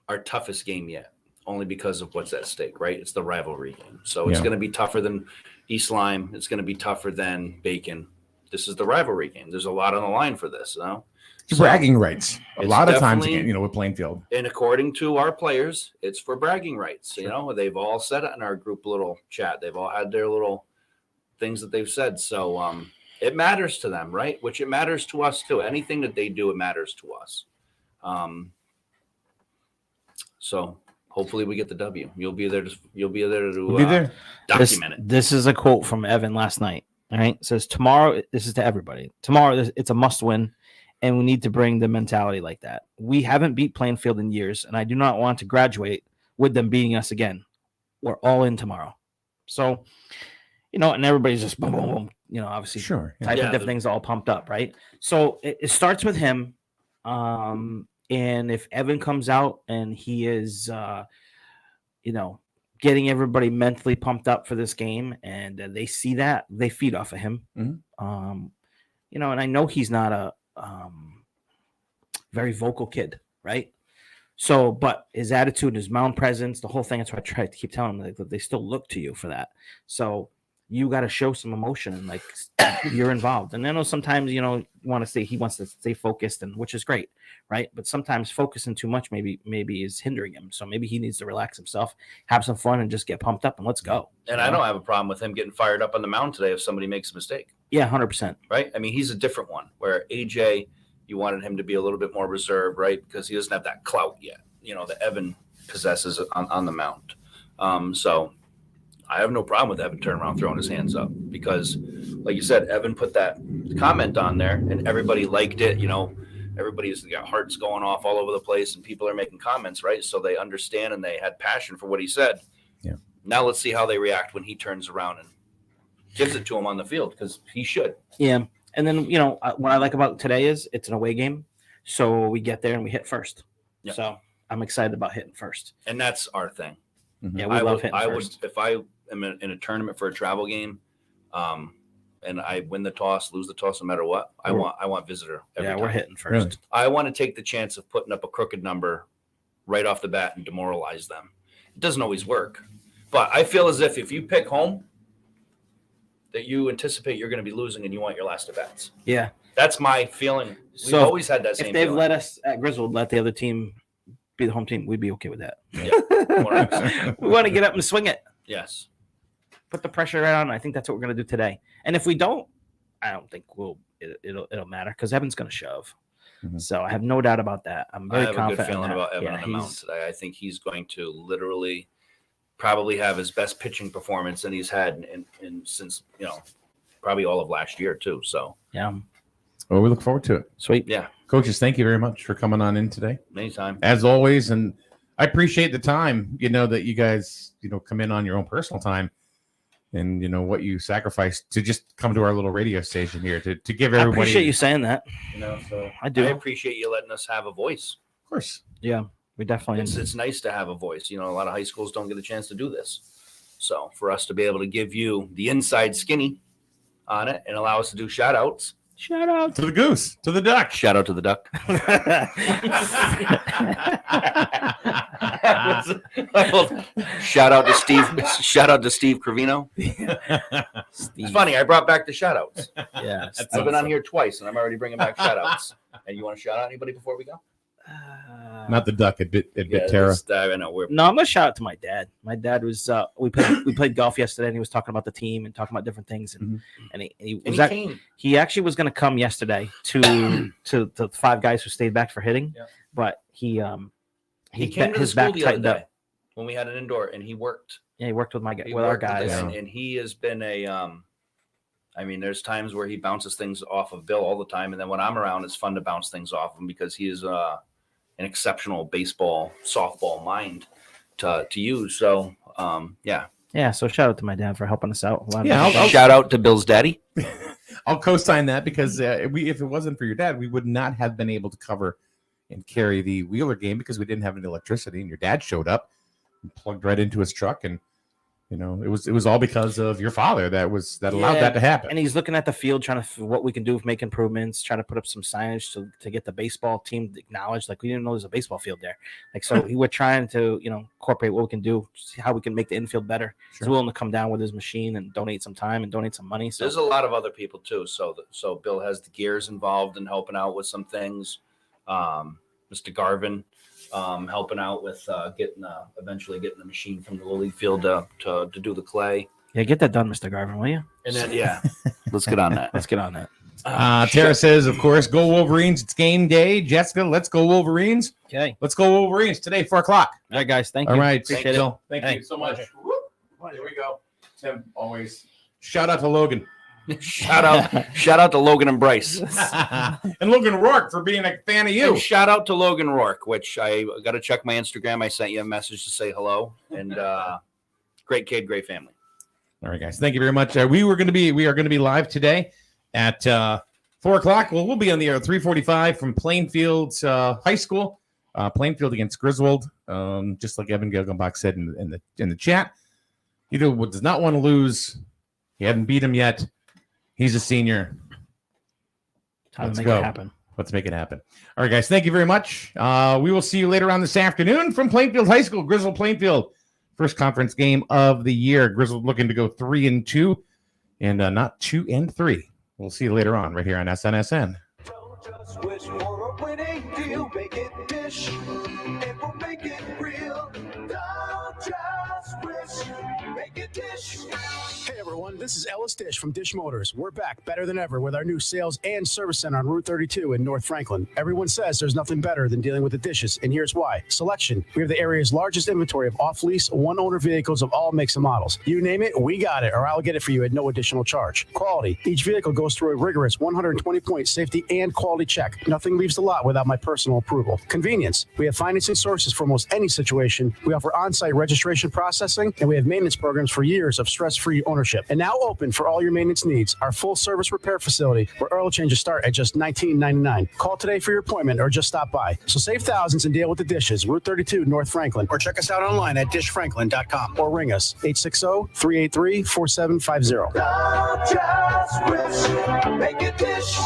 our toughest game yet, only because of what's at stake, right? It's the rivalry game, so it's going to be tougher than East Lyme. It's going to be tougher than Bacon. This is the rivalry game. There's a lot on the line for this, you know. It's bragging rights. A lot of times, with Plainfield. And according to our players, it's for bragging rights. You know, they've all said it in our group little chat. They've all had their little things that they've said. So it matters to them, right? Which it matters to us too. Anything that they do, it matters to us. So hopefully we get the W. You'll be there to document it. This is a quote from Evan last night. All right. It says tomorrow, this is to everybody. Tomorrow, it's a must win. And we need to bring the mentality like that. We haven't beat Plainfield in years, and I do not want to graduate with them beating us again. We're all in tomorrow. So, and everybody's just boom, boom, boom. Obviously, sure, type of different things all pumped up, right? So it starts with him. And if Evan comes out and he is, getting everybody mentally pumped up for this game, and they see that, they feed off of him. Mm-hmm. And I know he's not a very vocal kid, right? So, but his attitude, his mound presence, the whole thing, that's why I try to keep telling him that they still look to you for that. So you got to show some emotion and like you're involved. And I know sometimes, he wants to stay focused, and which is great, right? But sometimes focusing too much maybe is hindering him. So maybe he needs to relax himself, have some fun, and just get pumped up and let's go. And I don't have a problem with him getting fired up on the mound today if somebody makes a mistake. Yeah, 100%. Right? I mean, he's a different one where AJ, you wanted him to be a little bit more reserved, right? Because he doesn't have that clout yet, that Evan possesses on the mound. So I have no problem with Evan turning around, throwing his hands up because, like you said, Evan put that comment on there and everybody liked it. Everybody's got hearts going off all over the place and people are making comments, right? So they understand and they had passion for what he said. Yeah. Now let's see how they react when he turns around and gives it to him on the field because he should. Yeah. And then, what I like about today is it's an away game. So we get there and we hit first. Yep. So I'm excited about hitting first. And that's our thing. Mm-hmm. Yeah, we love hitting first. If I am in a tournament for a travel game, and I win the toss, lose the toss, no matter what, I want visitor. Every time. We're hitting first. Really? I want to take the chance of putting up a crooked number right off the bat and demoralize them. It doesn't always work, but I feel as if you pick home, that you anticipate you're going to be losing and you want your last at bats. Yeah, that's my feeling. We've so always had that same. If they've feeling. let us at Griswold let the other team be the home team, we'd be okay with that. Yeah, we want to get up and swing it. Yes. Put the pressure right on. I think that's what we're going to do today. And if we don't, I don't think it'll matter because Evan's going to shove. Mm-hmm. So I have no doubt about that. I'm very confident. I have a good feeling about Evan on the mound today. I think he's going to literally probably have his best pitching performance than he's had in since probably all of last year too. So yeah. Well, we look forward to it. Sweet. Yeah. Coaches, thank you very much for coming on in today. Anytime. As always, and I appreciate the time, that you guys, come in on your own personal time and, what you sacrificed to just come to our little radio station here to give everybody. I appreciate you saying that. So I do. I appreciate you letting us have a voice. Of course. Yeah, we definitely. It's nice to have a voice. A lot of high schools don't get a chance to do this. So for us to be able to give you the inside skinny on it and allow us to do shout outs. Shout out to the goose, to the duck. Shout out to the duck. Shout out to Steve. Shout out to Steve Cravino. It's funny. I brought back the shout outs. Yeah. I've been on here twice and I'm already bringing back shout outs. And you want to shout out anybody before we go? Not the duck at Tara. I know No, I'm gonna shout out to my dad. My dad was we played golf yesterday, and he was talking about the team and talking about different things. And he actually was gonna come yesterday to the 5 guys who stayed back for hitting, but he came to his back the other day when we had an indoor, and he worked. Yeah, he worked with our guys, and he has been there's times where he bounces things off of Bill all the time, and then when I'm around, it's fun to bounce things off him because he is an exceptional baseball, softball mind to use. So, yeah. Yeah, so shout out to my dad for helping us out. I'll shout out to Bill's daddy. I'll co-sign that because if it wasn't for your dad, we would not have been able to cover and carry the Wheeler game because we didn't have any electricity, and your dad showed up and plugged right into his truck and it was all because of your father that allowed that to happen. And he's looking at the field, trying to what we can do, make improvements, trying to put up some signage to get the baseball team acknowledged. Like we didn't know there's a baseball field there. Like so, we're trying to incorporate what we can do, see how we can make the infield better. Sure. He's willing to come down with his machine and donate some time and donate some money. So there's a lot of other people too. So Bill has the gears involved in helping out with some things. Mr. Garvin. Helping out with eventually getting the machine from the Lily Field to do the clay. Yeah, get that done, Mr. Garvin, will you? And then let's get on that. Let's get on that. Tara says, of course, go Wolverines. It's game day. Jessica, let's go Wolverines. Okay, let's go Wolverines today, 4:00. All right, guys. Thank you. All right, appreciate it. Thank you so much. There we go. Tim, always shout out to Logan. Shout out to Logan and Bryce. And Logan Rourke for being a fan of you. And shout out to Logan Rourke, which I got to check my Instagram. I sent you a message to say hello. And great kid, great family. All right, guys. Thank you very much. We are going to be live today at 4:00. Well, we'll be on the air at 3:45 from Plainfield High School. Plainfield against Griswold. Just like Evan Gilgenbach said in the chat. He does not want to lose. He hadn't beat him yet. He's a senior. Let's go. Let's make it happen. All right, guys. Thank you very much. We will see you later on this afternoon from Plainfield High School. Griswold Plainfield. First conference game of the year. Griswold looking to go 3-2 and not 2-3. We'll see you later on right here on SNSN. Just wish for a winning deal. Make it dish. It will make it real. Don't just wish. Make it dish. Hey everyone, this is Ellis Dish from Dish Motors. We're back better than ever with our new sales and service center on Route 32 in North Franklin. Everyone says there's nothing better than dealing with the dishes, and here's why. Selection. We have the area's largest inventory of off-lease, one-owner vehicles of all makes and models. You name it, we got it, or I'll get it for you at no additional charge. Quality. Each vehicle goes through a rigorous 120-point safety and quality check. Nothing leaves the lot without my personal approval. Convenience. We have financing sources for almost any situation. We offer on-site registration processing, and we have maintenance programs for years of stress-free ownership. And now open for all your maintenance needs. Our full-service repair facility, where oil changes start at just $19.99. Call today for your appointment or just stop by. So save thousands and deal with the dishes. Route 32, North Franklin. Or check us out online at dishfranklin.com. Or ring us, 860-383-4750. Don't just wish. Make it dish.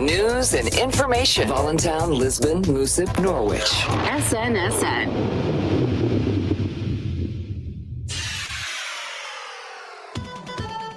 News and information. Voluntown, Lisbon, Moosip, Norwich. SNSN.